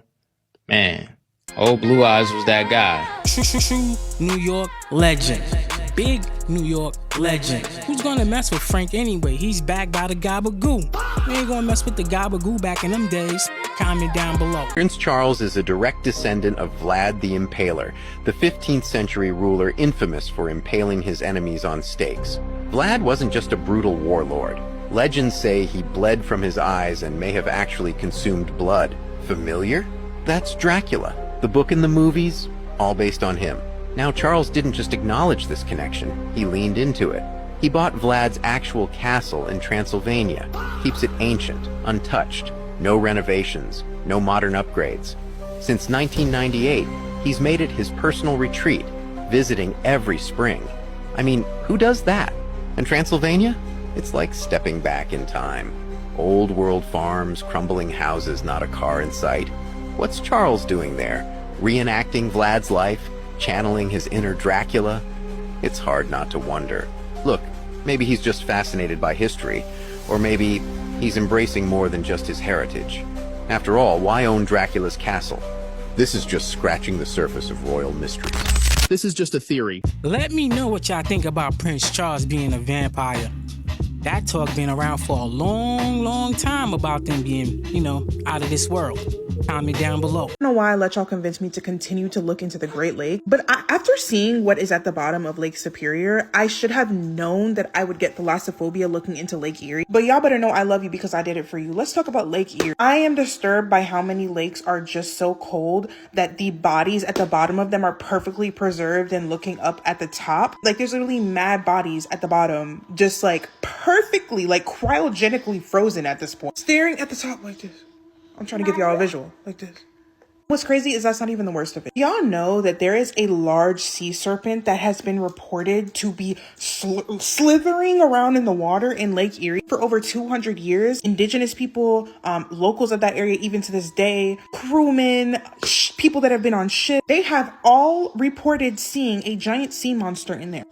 Man, old Blue Eyes was that guy. True New York legend. Big New York legend. Who's gonna mess with Frank anyway? He's backed by the Gabagoo. We ain't gonna mess with the Gabagoo back in them days. Comment down below. Prince Charles is a direct descendant of Vlad the Impaler, the 15th century ruler infamous for impaling his enemies on stakes. Vlad wasn't just a brutal warlord. Legends say he bled from his eyes and may have actually consumed blood. Familiar? That's Dracula. The book and the movies, all based on him. Now, Charles didn't just acknowledge this connection, he leaned into it. He bought Vlad's actual castle in Transylvania, keeps it ancient, untouched, no renovations, no modern upgrades. Since 1998, he's made it his personal retreat, visiting every spring. I mean, who does that? And Transylvania? It's like stepping back in time. Old world farms, crumbling houses, not a car in sight. What's Charles doing there? Reenacting Vlad's life? Channeling his inner Dracula? It's hard not to wonder. Look, maybe he's just fascinated by history, or maybe he's embracing more than just his heritage. After all, why own Dracula's castle? This is just scratching the surface of royal mysteries. This is just a theory. Let me know what y'all think about Prince Charles being a vampire. That talk been around for a long time about them being, out of this world. Comment down below. I don't know why I let y'all convince me to continue to look into the Great Lake, but after seeing what is at the bottom of Lake Superior, I should have known that I would get thalassophobia looking into Lake Erie. But y'all better know I love you because I did it for you. Let's talk about Lake Erie. I am disturbed by how many lakes are just so cold that the bodies at the bottom of them are perfectly preserved and looking up at the top. Like there's literally mad bodies at the bottom, just like perfectly, like cryogenically frozen at this point. Staring at the top like this. I'm trying to give y'all a visual like this. What's crazy is that's not even the worst of it. Y'all know that there is a large sea serpent that has been reported to be slithering around in the water in Lake Erie for over 200 years. Indigenous people, locals of that area, even to this day, crewmen, people that have been on ships, they have all reported seeing a giant sea monster in there.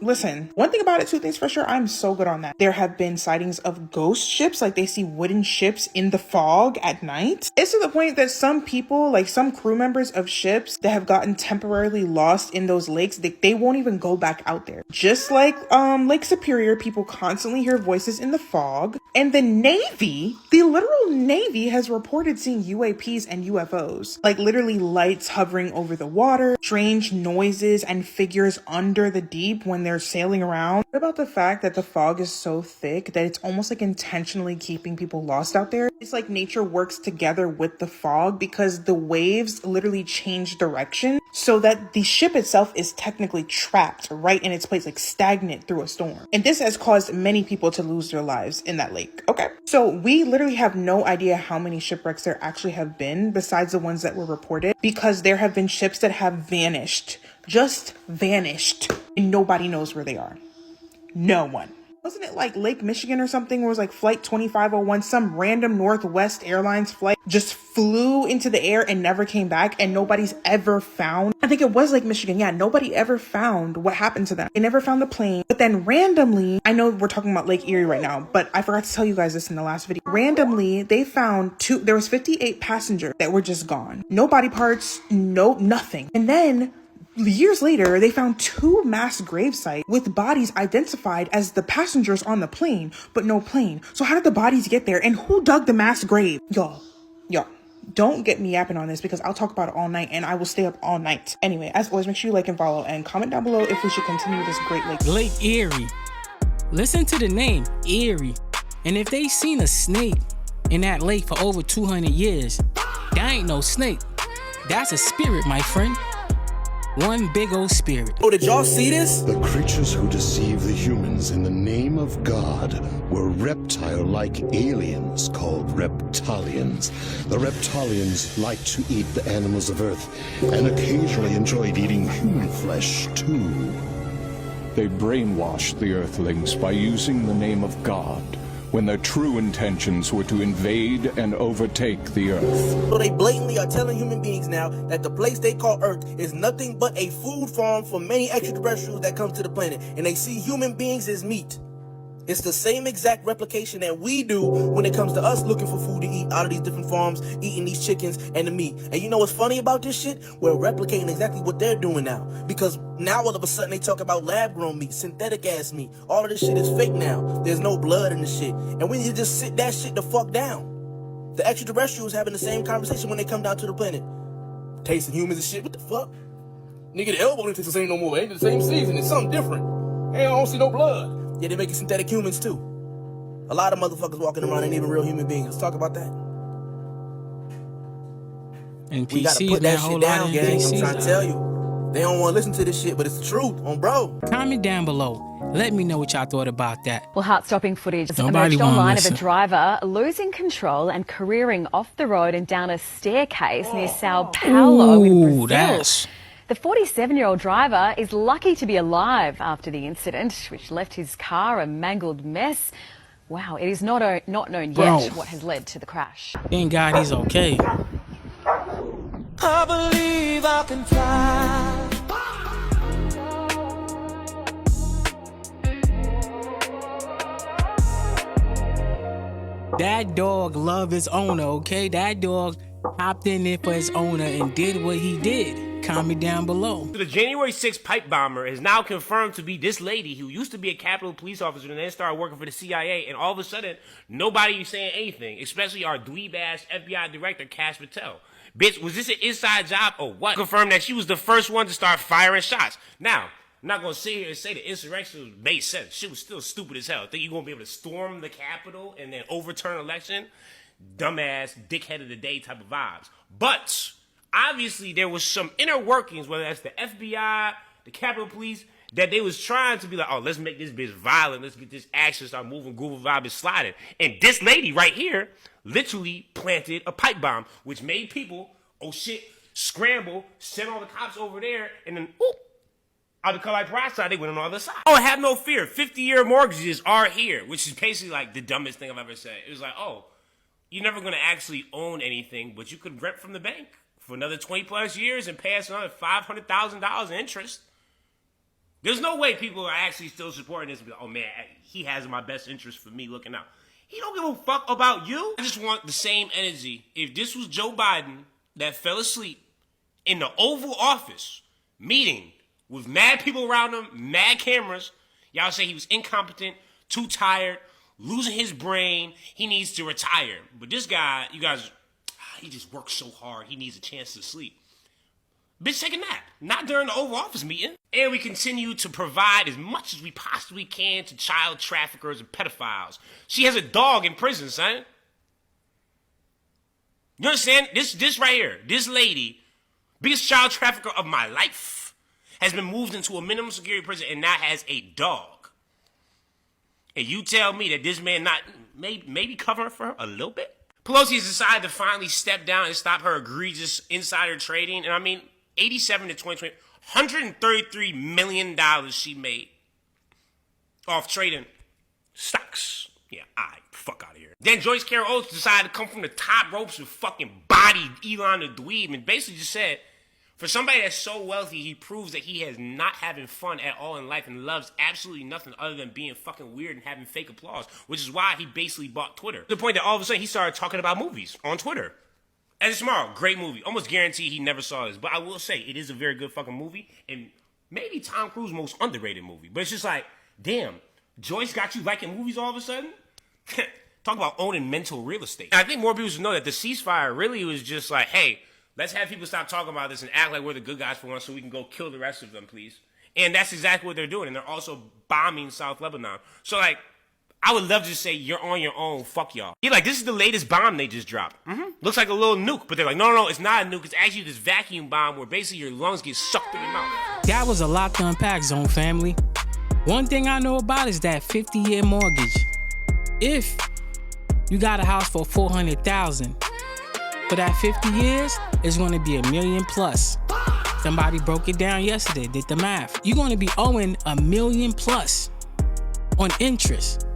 Listen, one thing about it, two things for sure, I'm so good on that. There have been sightings of ghost ships, like they see wooden ships in the fog at night. It's to the point that some people, like some crew members of ships that have gotten temporarily lost in those lakes, they won't even go back out there. Just like Lake Superior, people constantly hear voices in the fog. And the Navy, the literal Navy, has reported seeing UAPs and UFOs. Like literally lights hovering over the water, strange noises and figures under the deep when they're sailing around. What about the fact that the fog is so thick that it's almost like intentionally keeping people lost out there? It's like nature works together with the fog because the waves literally change direction so that the ship itself is technically trapped right in its place, like stagnant through a storm. And this has caused many people to lose their lives in that lake. Okay. So we literally have no idea how many shipwrecks there actually have been besides the ones that were reported, because there have been ships that have vanished, just vanished, and nobody knows where they are. No one. Wasn't it like Lake Michigan or something where it was like flight 2501, some random Northwest Airlines flight just flew into the air and never came back and nobody's ever found? I think it was Lake Michigan. Yeah, nobody ever found what happened to them. They never found the plane. But then randomly, I know we're talking about Lake Erie right now, but I forgot to tell you guys this in the last video. Randomly, they found there was 58 passengers that were just gone. No body parts, nothing. And then years later, they found 2 mass grave sites with bodies identified as the passengers on the plane, but no plane. So how did the bodies get there? And who dug the mass grave? Y'all, don't get me yapping on this because I'll talk about it all night and I will stay up all night. Anyway, as always, make sure you like and follow and comment down below if we should continue this great lake. Lake Erie. Listen to the name, Erie. And if they seen a snake in that lake for over 200 years, that ain't no snake. That's a spirit, my friend. One big old spirit. Oh, did y'all see this? The creatures who deceive the humans in the name of God were reptile-like aliens called reptilians. The reptilians like to eat the animals of Earth and occasionally enjoyed eating human flesh too. They brainwashed the Earthlings by using the name of God, when their true intentions were to invade and overtake the Earth. So they blatantly are telling human beings now that the place they call Earth is nothing but a food farm for many extraterrestrials that come to the planet, and they see human beings as meat. It's the same exact replication that we do when it comes to us looking for food to eat out of these different farms, eating these chickens and the meat. And you know what's funny about this shit? We're replicating exactly what they're doing now. Because now all of a sudden they talk about lab-grown meat, synthetic ass meat. All of this shit is fake now. There's no blood in the shit. And we need to just sit that shit the fuck down. The extraterrestrials having the same conversation when they come down to the planet. Tasting humans and shit, what the fuck? Nigga, the elbow didn't taste the same no more. It ain't the same season. It's something different. Hey, I don't see no blood. Yeah, they're making synthetic humans too. A lot of motherfuckers walking around ain't even real human beings. Let's talk about that. And we gotta put that shit down, gang. I'm trying to tell you. They don't want to listen to this shit, but it's the truth, on bro. Comment down below. Let me know what y'all thought about that. Well, heart-stopping footage Nobody emerged online listen. of a driver losing control and careering off the road and down a staircase near Sao Paulo in Brazil. That's... The 47-year-old driver is lucky to be alive after the incident, which left his car a mangled mess. Wow, it is not known yet what has led to the crash. Thank God he's okay. I believe I can fly. That dog loved his owner, okay? That dog hopped in there for his owner and did what he did. Comment down below. The January 6th pipe bomber is now confirmed to be this lady who used to be a Capitol police officer and then started working for the CIA, and all of a sudden, nobody was saying anything, especially our dweeb-ass FBI director, Cash Patel. Bitch, was this an inside job or what? Confirmed that she was the first one to start firing shots. Now, I'm not going to sit here and say the insurrection made sense. Shit was still stupid as hell. Think you're going to be able to storm the Capitol and then overturn an election? Dumbass, dickhead of the day type of vibes. But obviously there was some inner workings, whether that's the FBI, the Capitol Police, that they was trying to be like, oh, let's make this bitch violent. Let's get this action, start moving, groove vibe and sliding. And this lady right here literally planted a pipe bomb, which made people, oh shit, scramble, send all the cops over there, and then, oop, out the Cali Pride side, they went on the other side. Oh, have no fear. 50-year mortgages are here, which is basically like the dumbest thing I've ever said. It was like, oh, you're never going to actually own anything, but you could rent from the bank for another 20 plus years and pay us another $500,000 in interest. There's no way people are actually still supporting this. Oh man, he has my best interest for me looking out. He don't give a fuck about you. I just want the same energy. If this was Joe Biden that fell asleep in the Oval Office meeting with mad people around him, mad cameras, y'all say he was incompetent, too tired, losing his brain, he needs to retire. But this guy, you guys, he just works so hard, he needs a chance to sleep. Bitch, take a nap. Not during the Oval Office meeting. And we continue to provide as much as we possibly can to child traffickers and pedophiles. She has a dog in prison, son. You understand? This right here, this lady, biggest child trafficker of my life, has been moved into a minimum security prison and now has a dog. And you tell me that this man not maybe covering for her a little bit? Pelosi has decided to finally step down and stop her egregious insider trading. And I mean, 87 to 2020, $133 million she made off trading stocks. Yeah, fuck out of here. Then Joyce Carol Oates decided to come from the top ropes and fucking bodied Elon the dweeb and basically just said, for somebody that's so wealthy, he proves that he is not having fun at all in life and loves absolutely nothing other than being fucking weird and having fake applause, which is why he basically bought Twitter. To the point that all of a sudden he started talking about movies on Twitter. Edge of Tomorrow, great movie. Almost guarantee he never saw this, but I will say it is a very good fucking movie and maybe Tom Cruise's most underrated movie. But it's just like, damn, Joyce got you liking movies all of a sudden? Talk about owning mental real estate. And I think more people should know that the ceasefire really was just like, hey, let's have people stop talking about this and act like we're the good guys for once so we can go kill the rest of them, please. And that's exactly what they're doing. And they're also bombing South Lebanon. So, like, I would love to just say, you're on your own, fuck y'all. You're like, this is the latest bomb they just dropped. Looks like a little nuke. But they're like, no, it's not a nuke. It's actually this vacuum bomb where basically your lungs get sucked through your mouth. That was a lot to unpack, Zone family. One thing I know about is that 50-year mortgage. If you got a house for $400,000, for that 50 years, it's going to be $1 million plus. Somebody broke it down yesterday, did the math. You're going to be owing $1 million plus on interest.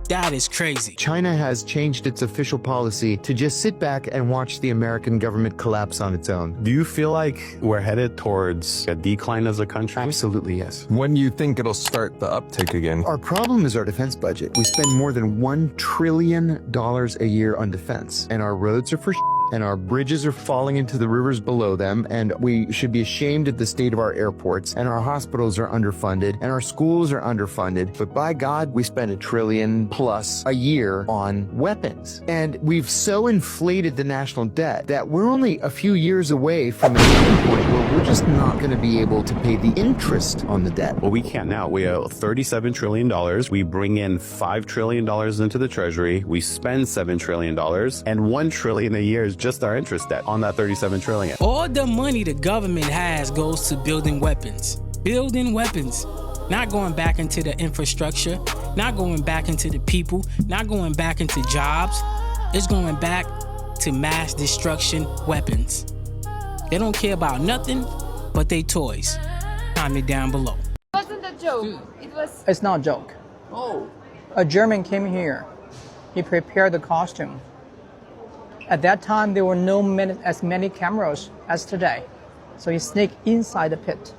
That is crazy. China has changed its official policy to just sit back and watch the American government collapse on its own. Do you feel like we're headed towards a decline as a country? Absolutely, yes. When do you think it'll start the uptick again? Our problem is our defense budget. We spend more than $1 trillion a year on defense, and our roads are for and our bridges are falling into the rivers below them, and we should be ashamed at the state of our airports, and our hospitals are underfunded, and our schools are underfunded, but by God, we spend $1 trillion plus a year on weapons. And we've so inflated the national debt that we're only a few years away from a tipping point where we're just not going to be able to pay the interest on the debt. Well, we can't now. We owe $37 trillion. We bring in $5 trillion into the treasury. We spend $7 trillion, and $1 trillion a year is just our interest debt on that $37 trillion. All the money the government has goes to building weapons. Building weapons. Not going back into the infrastructure, not going back into the people, not going back into jobs. It's going back to mass destruction weapons. They don't care about nothing but they toys. Comment down below. It wasn't a joke. It was. It's not a joke. Oh. A German came here. He prepared the costume. At that time, there were as many cameras as today. So he sneaked inside the pit.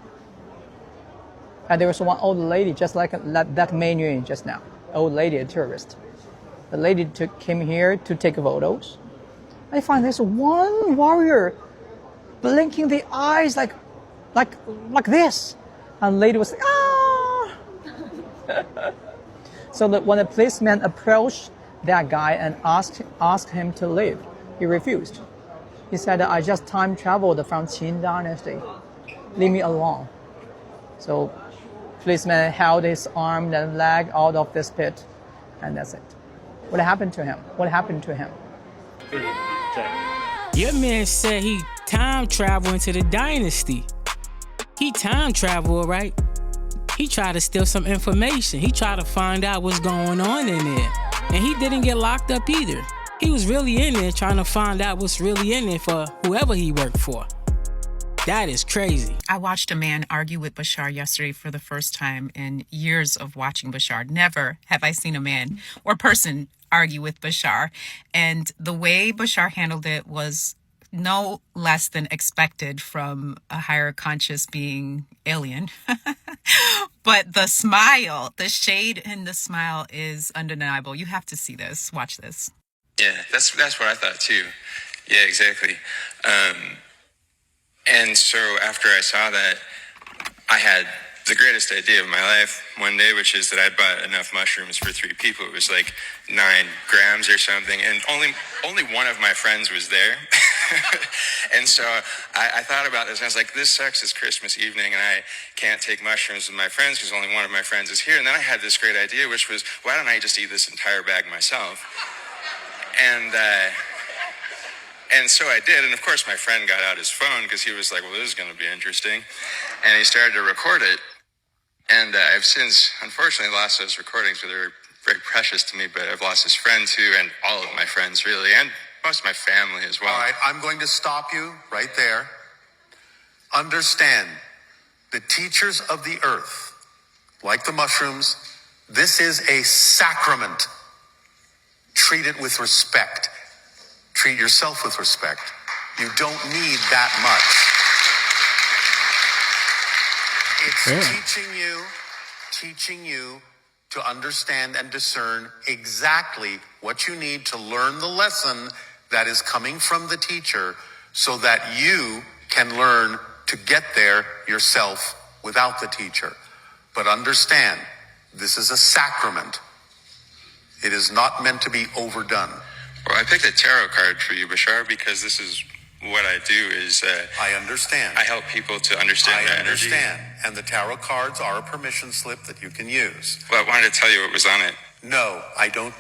And there was one old lady, just like that Mei Yun just now. Old lady, a tourist. The lady came here to take photos. I find there's one warrior blinking the eyes like, like this. And lady was like, ah. So that when the policeman approached that guy and asked him to leave, he refused. He said, I just time traveled from Qin Dynasty. Leave me alone. So policeman held his arm and leg out of this pit, and that's it. What happened to him? What happened to him? Your man said he time traveled into the dynasty. He time traveled, right? He tried to steal some information. He tried to find out what's going on in there. And he didn't get locked up either. He was really in there trying to find out what's really in there for whoever he worked for. That is crazy. I watched a man argue with Bashar yesterday for the first time in years of watching Bashar. Never have I seen a man or person argue with Bashar. And the way Bashar handled it was no less than expected from a higher conscious being alien. But the smile, the shade in the smile is undeniable. You have to see this. Watch this. Yeah, that's what I thought too. Yeah, exactly. And so after I saw that, I had the greatest idea of my life one day, which is that I'd bought enough mushrooms for 3 people. It was like 9 grams or something, and only one of my friends was there. And so I thought about this, and I was like, this sucks, it's Christmas evening, and I can't take mushrooms with my friends because only one of my friends is here. And then I had this great idea, which was, why don't I just eat this entire bag myself? And so I did, and of course my friend got out his phone because he was like, well, this is going to be interesting. And he started to record it. And I've since, unfortunately, lost those recordings, but they were very precious to me. But I've lost his friend, too, and all of my friends, really, and most of my family as well. All right, I'm going to stop you right there. Understand, the teachers of the earth, like the mushrooms, this is a sacrament. Treat it with respect. Treat yourself with respect. You don't need that much. It's teaching you to understand and discern exactly what you need to learn the lesson that is coming from the teacher so that you can learn to get there yourself without the teacher. But understand, this is a sacrament. It is not meant to be overdone. Well, I picked a tarot card for you, Bashar, because this is what I do is... I understand. I help people to understand their energy. I understand. And the tarot cards are a permission slip that you can use. Well, I wanted to tell you what was on it. No, I don't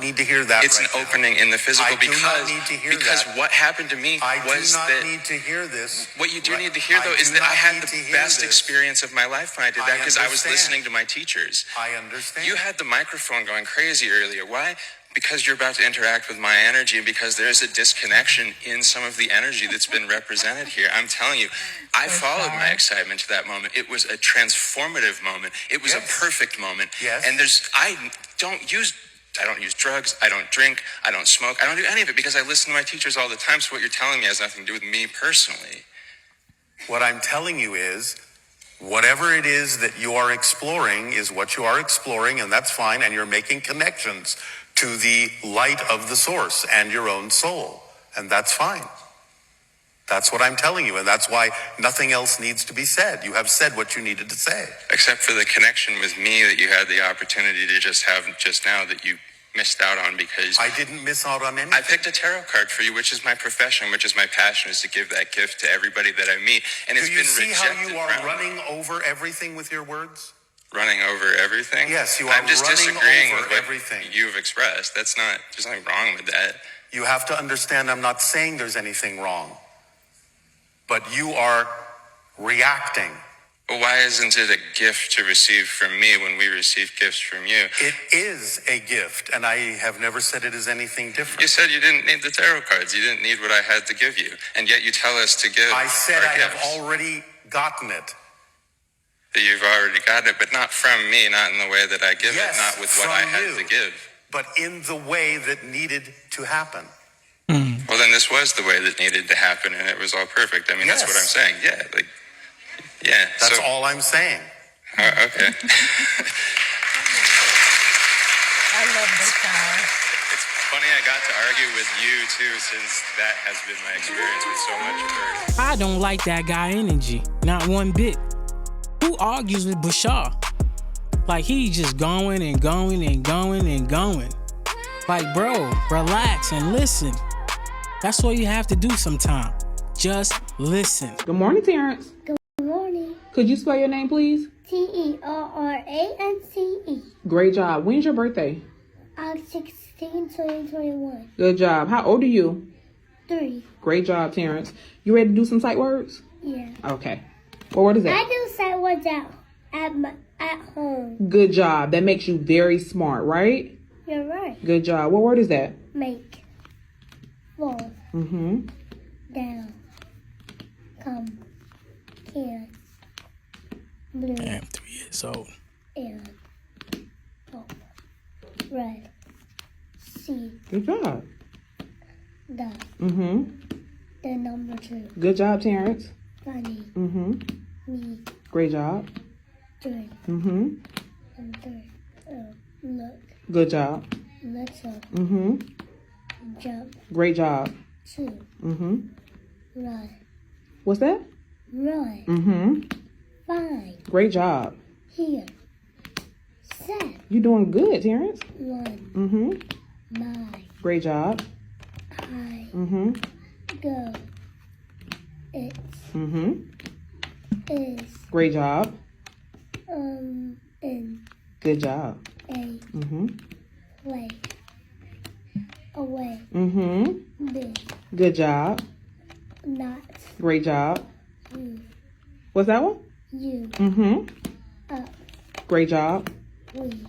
need to hear that. It's right an opening in the physical I do not need to hear because that. what happened to me I was do not that... need to hear this. What you do need to hear, though, is that I had the best experience of my life when I did that because I was understand. listening to my teachers. I understand. You had the microphone going crazy earlier. Why? Because you're about to interact with my energy and because there's a disconnection in some of the energy that's been represented here. I'm telling you, I followed my excitement to that moment. It was a transformative moment. It was a perfect moment. Yes. And I don't use drugs, I don't drink, I don't smoke, I don't do any of it because I listen to my teachers all the time. So what you're telling me has nothing to do with me personally. What I'm telling you is, whatever it is that you are exploring is what you are exploring, and that's fine, and you're making connections to the light of the source and your own soul, and that's fine. That's what I'm telling you, and that's why nothing else needs to be said. You have said what you needed to say. Except for the connection with me that you had the opportunity to just have just now that you missed out on because... I didn't miss out on anything. I picked a tarot card for you, which is my profession, which is my passion, is to give that gift to everybody that I meet. And it's Do you been see rejected how you are from... running over everything with your words? Running over everything? Yes, you are I'm just running disagreeing over with what everything. you've expressed. There's nothing wrong with that. You have to understand I'm not saying there's anything wrong. But you are reacting. But why isn't it a gift to receive from me when we receive gifts from you? It is a gift, and I have never said it is anything different. You said you didn't need the tarot cards. You didn't need what I had to give you. And yet you tell us to give I said our I gifts. have already gotten it. That you've already gotten it, but not from me, not in the way that I give Yes, it, not with what from I had you. to give. But in the way that needed to happen. Well, then this was the way that needed to happen, and it was all perfect. I mean, that's what I'm Yes. saying. Yeah, That's all I'm saying. Okay. I love this guy. funny I got to argue with you too, since that has been my experience with so much of her. I don't like that guy energy, not one bit. Who argues with Bashar? Like he's just going and going and going and going. Like bro, relax and listen. That's all you have to do sometime. Just listen. Good morning, Terrence. Good morning. Could you spell your name, please? Terrance. Great job. When's your birthday? August 16, 2021. Good job. How old are you? 3. Great job, Terrence. You ready to do some sight words? Yeah. Okay. Well, what is that? I do sight words at home. Good job. That makes you very smart, right? You're right. Good job. What word is that? Make. Fall. Mm-hmm. Down. Come. Can. Blue. I am 3 years old. And. Purple. Red. C. Good job. The. Mm-hmm. The number 2. Good job, Terrence. Funny. Mm-hmm. Me. Great job. Drink. Mm-hmm. And 3. Look. Good job. Little. Mm-hmm. Jump. Great job. 2. Mm-hmm. Run. What's that? Run. Mm-hmm. Find. Great job. Here. Set. You're doing good, Terrence. 1. Mm-hmm. 9. Great job. I. Mm-hmm. Go. It's. Mm-hmm. Is. Great job. In. Good job. A. Mm-hmm. Play. Away. Mm-hmm. Big. Good job. Not. Great job. You. What's that one? You. Mm-hmm. Up. Great job. We.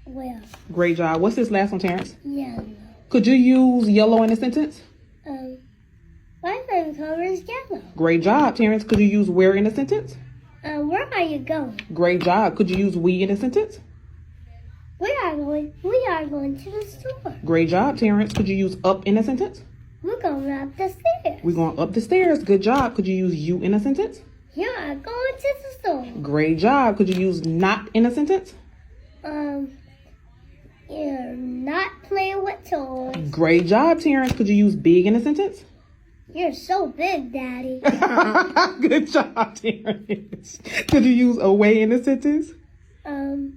Well. Great job. What's this last one, Terrence? Yellow. Could you use yellow in a sentence? My favorite color is yellow. Great job, Terrence. Could you use where in a sentence? Where are you going? Great job. Could you use we in a sentence? We are going to the store. Great job, Terrence. Could you use up in a sentence? We're going up the stairs. We're going up the stairs. Good job. Could you use you in a sentence? You are going to the store. Great job. Could you use not in a sentence? You're not playing with toys. Great job, Terrence. Could you use big in a sentence? You're so big, Daddy. Good job, Terrence. Could you use away in a sentence? My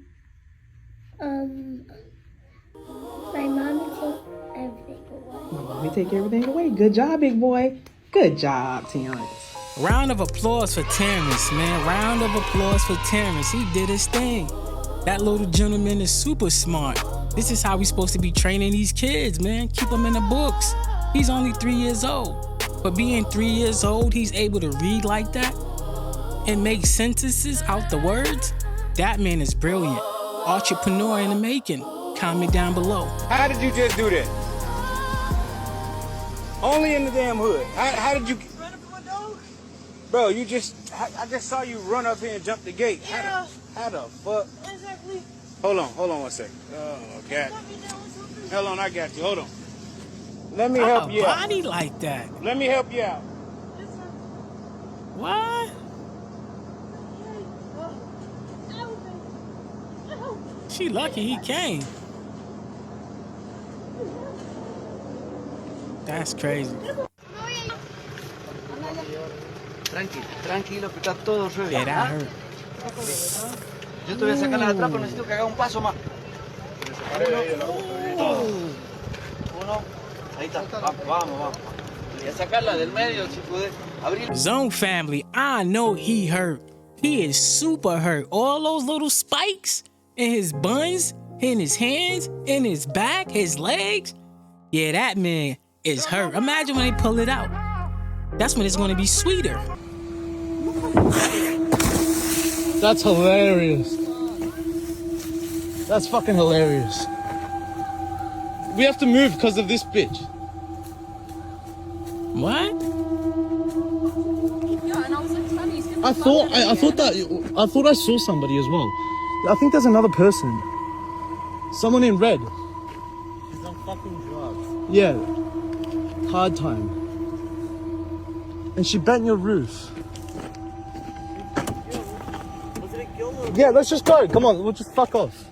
mommy take everything away. My mommy take everything away. Good job, big boy. Good job, Terrence. Round of applause for Terrence, man. Round of applause for Terrence. He did his thing. That little gentleman is super smart. This is how we supposed to be training these kids, man. Keep them in the books. He's only 3 years old. But being 3 years old, he's able to read like that and make sentences out the words. That man is brilliant. Entrepreneur in the making. Comment down below. How did you just do that? Only in the damn hood. How did you... Run up my dog? Bro, I just saw you run up here and jump the gate. Yeah. How the fuck? Exactly. Hold on 1 second. Oh, God. Hold on, I got you. Hold on. Let me help you out. Body like that. Let me help you out. What? She lucky he came. That's crazy. Tranquilo, que está todo re bien. Yeah, that hurt. Yo te voy a sacar la de atrás, pero necesito que haga un paso más. Uno. Ahí está. Vamos. Voy a sacarla del medio, si puede abrir. Zone family, I know he hurt. He is super hurt. All those little spikes in his buns, in his hands, in his back, his legs. Yeah, that man is hurt. Imagine when they pull it out. That's when it's going to be sweeter. That's hilarious. That's fucking hilarious. We have to move because of this bitch. What? I thought I saw somebody as well. I think there's another person. Someone in red. He's on fucking drugs. Yeah. Hard time. And she bent your roof. Yeah, let's just go. Come on, we'll just fuck off.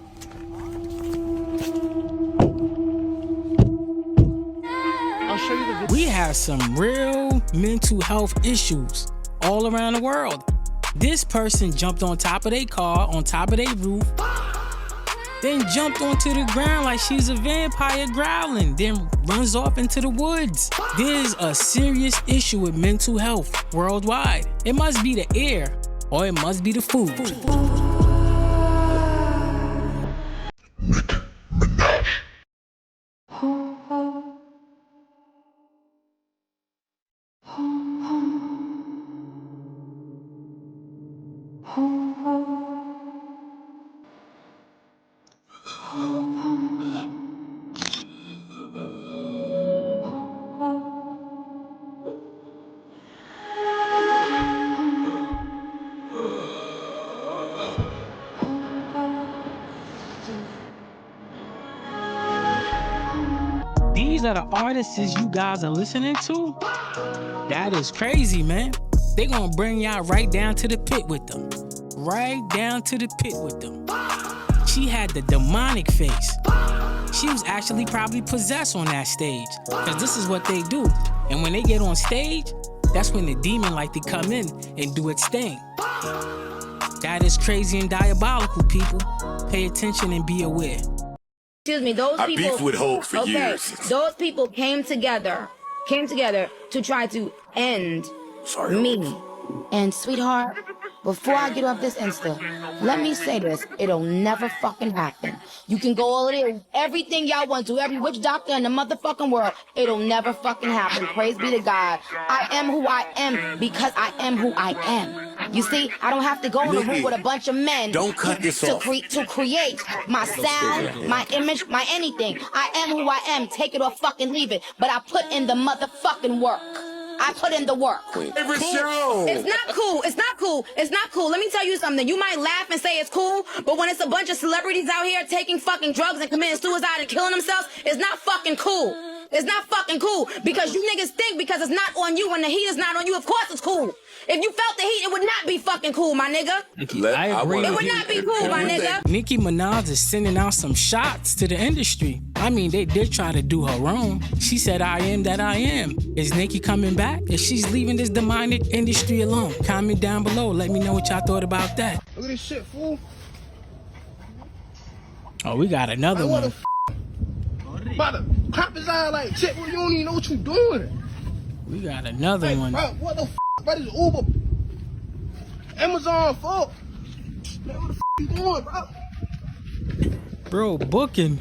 We have some real mental health issues all around the world. This person jumped on top of their car, on top of their roof, then jumped onto the ground like she's a vampire growling, then runs off into the woods. There's a serious issue with mental health worldwide. It must be the air, or it must be the food. These are the artists you guys are listening to? That is crazy, man. They gonna bring y'all right down to the pit with them. Right down to the pit with them. She had the demonic face. She was actually probably possessed on that stage. Cause this is what they do. And when they get on stage, that's when the demon like to come in and do its thing. That is crazy and diabolical, people. Pay attention and be aware. Excuse me, those I people. beefed with Hope for years. Those people came together to try to end me. And sweetheart, before I get off this Insta, let me say this: it'll never fucking happen. You can go all there, everything y'all want to, every witch doctor in the motherfucking world. It'll never fucking happen. Praise be to God. I am who I am because I am who I am. You see, I don't have to go in a room with a bunch of men Don't cut this off. to create my sound, my image, my anything. I am who I am. Take it or fucking leave it. But I put in the motherfucking work. I put in the work. Every show. It's not cool. It's not cool. It's not cool. Let me tell you something. You might laugh and say it's cool, but when it's a bunch of celebrities out here taking fucking drugs and committing suicide and killing themselves, it's not fucking cool. It's not fucking cool because you niggas think because it's not on you and the heat is not on you, of course it's cool. If you felt the heat, it would not be fucking cool, my nigga. I agree. It would not be cool, my nigga. Nicki Minaj is sending out some shots to the industry. I mean, they did try to do her wrong. She said, I am that I am. Is Nicki coming back? If she's leaving this demonic industry alone? Comment down below. Let me know what y'all thought about that. Look at this shit, fool. Oh, we got another one. About to crap his eye like shit. You don't even know what you doing. We got another one. Bro, what the What is Uber? Amazon, fuck. Man, what the you doing, bro? Bro, booking.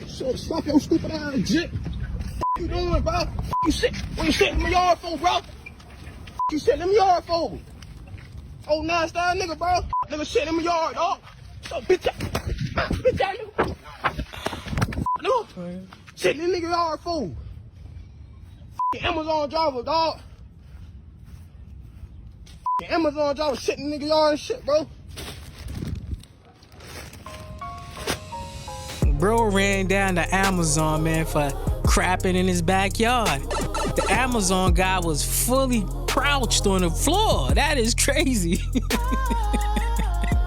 So stop your stupid ass jit. You doing, bro? You sit. What you sitting in my yard for, bro? You sitting in my yard for? Oh, nasty ass nigga, bro. Nigga sitting in my yard, dog. So bitch ass nigga. No. Sitting in nigga yard for. Amazon driver, dog. Amazon driver sitting in nigga yard and shit, bro. Bro ran down to Amazon, man, for crapping in his backyard. The Amazon guy was fully crouched on the floor. That is crazy.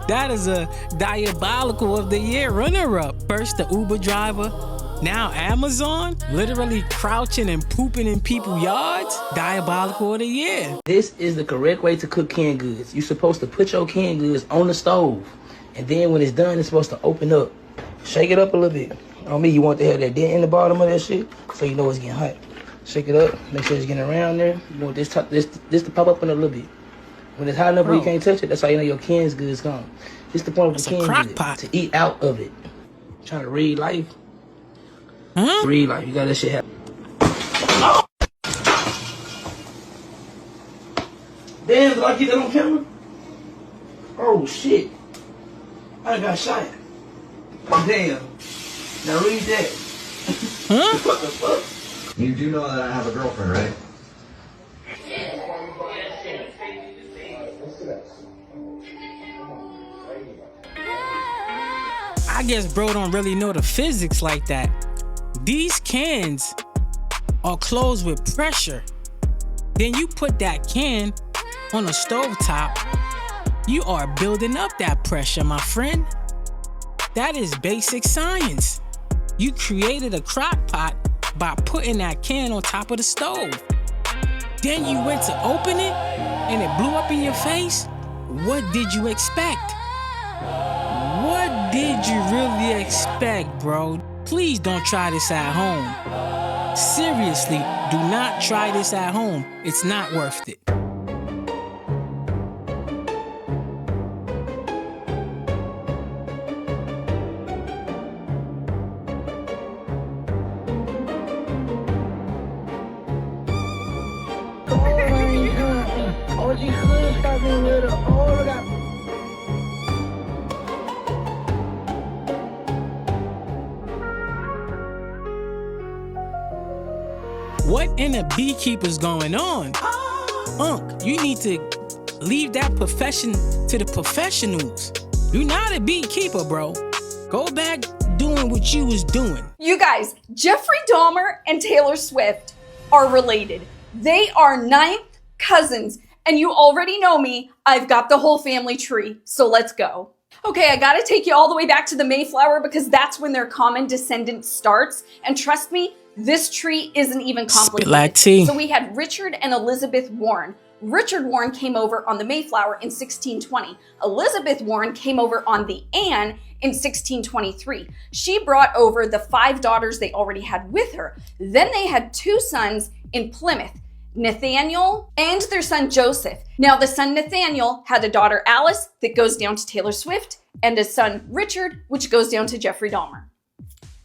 That is a diabolical of the year runner-up. First the Uber driver, now Amazon, literally crouching and pooping in people's yards. Diabolical of the year. This is the correct way to cook canned goods. You're supposed to put your canned goods on the stove, and then when it's done, it's supposed to open up. Shake it up a little bit. On me, you want to have that dent in the bottom of that shit, so you know it's getting hot. Shake it up, make sure it's getting around there. You want this to pop up in a little bit. When it's hot enough where you can't touch it, that's how you know your canned goods gone. This the point of the canned goods, to eat out of it. Trying to read life. Huh? Read life. You got that shit happen. Oh! Damn, did I get that on camera? Oh shit! I got shot. Damn. Now read that. Huh? What the fuck? You do know that I have a girlfriend, right? I guess bro don't really know the physics like that. These cans are closed with pressure. Then you put that can on a stovetop. You are building up that pressure, my friend. That is basic science. You created a crock pot by putting that can on top of the stove. Then you went to open it and it blew up in your face? What did you expect? What did you really expect, bro? Please don't try this at home. Seriously, do not try this at home. It's not worth it. What in the beekeeper's going on? Unc, you need to leave that profession to the professionals. You're not a beekeeper, bro. Go back doing what you was doing. You guys, Jeffrey Dahmer and Taylor Swift are related. They are ninth cousins, and you already know me. I've got the whole family tree, so let's go. Okay, I gotta take you all the way back to the Mayflower because that's when their common descendant starts. And trust me, this tree isn't even complicated. So we had Richard and Elizabeth Warren. Richard Warren came over on the Mayflower in 1620. Elizabeth Warren came over on the Anne in 1623. She brought over the 5 daughters they already had with her. Then they had 2 sons in Plymouth, Nathaniel and their son Joseph. Now the son Nathaniel had a daughter Alice that goes down to Taylor Swift and a son Richard, which goes down to Jeffrey Dahmer.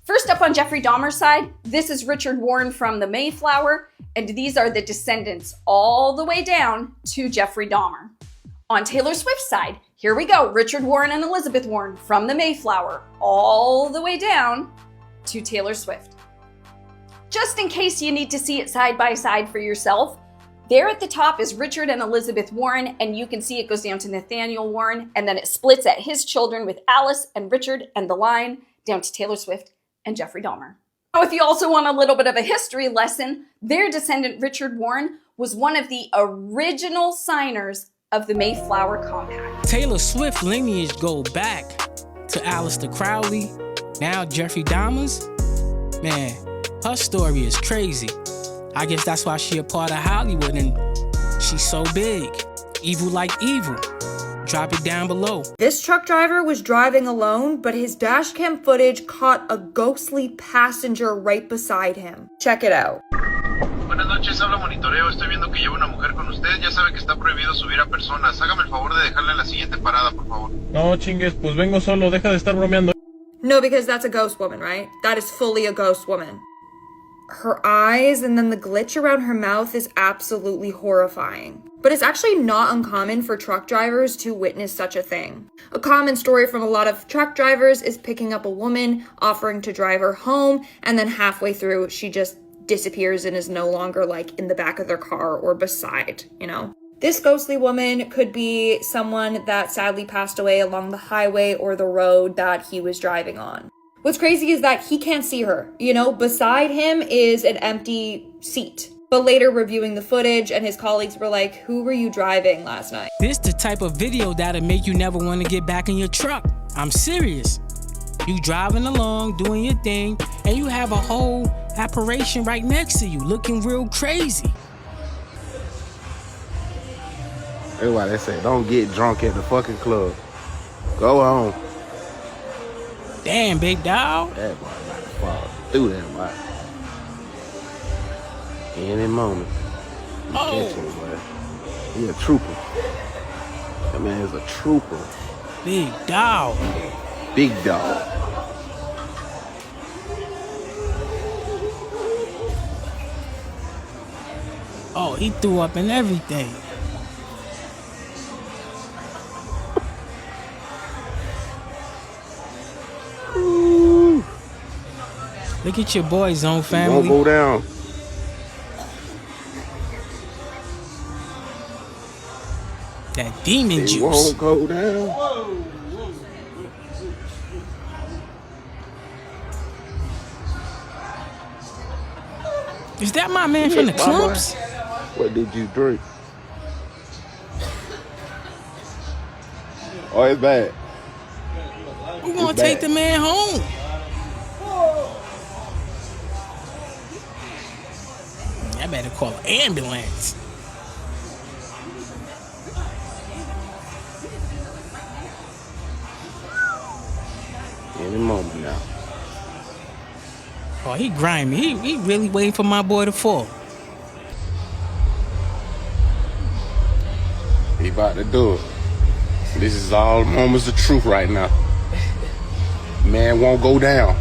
First up on Jeffrey Dahmer's side, this is Richard Warren from the Mayflower, and these are the descendants all the way down to Jeffrey Dahmer. On Taylor Swift's side, here we go, Richard Warren and Elizabeth Warren from the Mayflower, all the way down to Taylor Swift. Just in case you need to see it side by side for yourself, there at the top is Richard and Elizabeth Warren, and you can see it goes down to Nathaniel Warren, and then it splits at his children with Alice and Richard and the line down to Taylor Swift and Jeffrey Dahmer. Now, if you also want a little bit of a history lesson, their descendant Richard Warren was one of the original signers of the Mayflower Compact. Taylor Swift lineage go back to Aleister Crowley, now Jeffrey Dahmer's. Man, her story is crazy. I guess that's why she a part of Hollywood and she's so big. Evil like evil. Drop it down below. This truck driver was driving alone, but his dashcam footage caught a ghostly passenger right beside him. Check it out. Buenas noches, habla Monitoreo. Estoy viendo que lleva una mujer con usted. Ya sabe que está prohibido subir a personas. Hágame el favor de dejarla en la siguiente parada, por favor. No, chingues, pues vengo solo. Deja de estar bromeando. No, because that's a ghost woman, right? That is fully a ghost woman. Her eyes and then the glitch around her mouth is absolutely horrifying. But it's actually not uncommon for truck drivers to witness such a thing. A common story from a lot of truck drivers is picking up a woman, offering to drive her home, and then halfway through, she just disappears and is no longer like in the back of their car or beside, you know? This ghostly woman could be someone that sadly passed away along the highway or the road that he was driving on. What's crazy is that he can't see her, you know? Beside him is an empty seat. But later reviewing the footage and his colleagues were like, who were you driving last night? This the type of video that'll make you never want to get back in your truck. I'm serious. You driving along, doing your thing, and you have a whole apparition right next to you, looking real crazy. That's why they say, don't get drunk at the fucking club. Go home. Damn, big dog. That boy about to fall through that boy. Any moment. You catch him, boy. He a trooper. That man is a trooper. Big dog. Big dog. Oh, he threw up and everything. Ooh. Look at your boy's own family. Won't go down. That demon juice. Won't go down. Is that my man from the clumps? What did you drink? Oh, it's bad. We're gonna take the man home. better call an ambulance. Any moment now. Oh, he grimy. He really waiting for my boy to fall. He about to do it. This is all moments of truth right now. Man won't go down.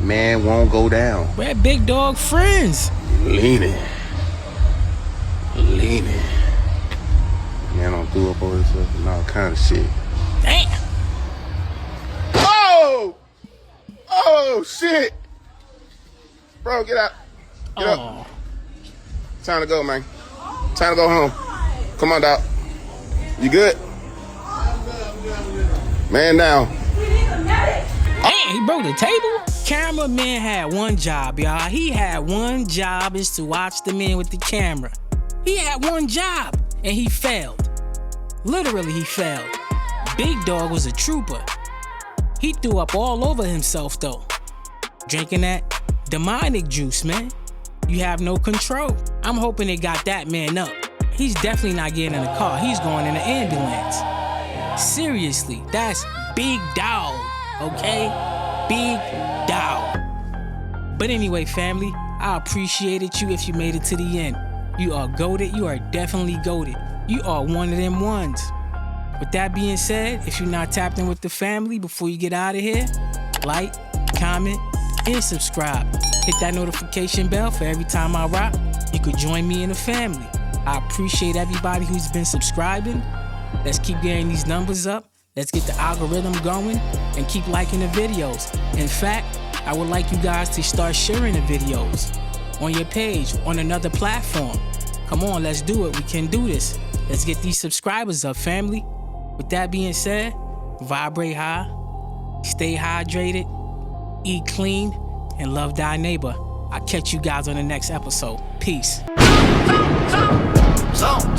Man won't go down. We're big dog friends. Leaning. Man don't do up on himself and all kind of shit. Damn. Oh shit. Bro, get out. Get up. Time to go, man. Time to go home. Come on, Doc. You good? Man down. Damn, he broke the table? Cameraman had one job, y'all. He had one job, is to watch the man with the camera. He had one job, and he failed. Literally, he failed. Big Dog was a trooper. He threw up all over himself, though. Drinking that demonic juice, man. You have no control. I'm hoping it got that man up. He's definitely not getting in the car. He's going in the ambulance. Seriously, that's Big Dog, okay? Big Dog. But anyway, family, I appreciated you if you made it to the end. You are goated. You are definitely goated. You are one of them ones. With that being said, if you're not tapped in with the family before you get out of here, like, comment, and subscribe. Hit that notification bell for every time I rock. You could join me in the family. I appreciate everybody who's been subscribing. Let's keep getting these numbers up. Let's get the algorithm going and keep liking the videos. In fact, I would like you guys to start sharing the videos on your page, on another platform. Come on, let's do it. We can do this. Let's get these subscribers up, family. With that being said, vibrate high, stay hydrated, eat clean, and love thy neighbor. I'll catch you guys on the next episode. Peace. Zone.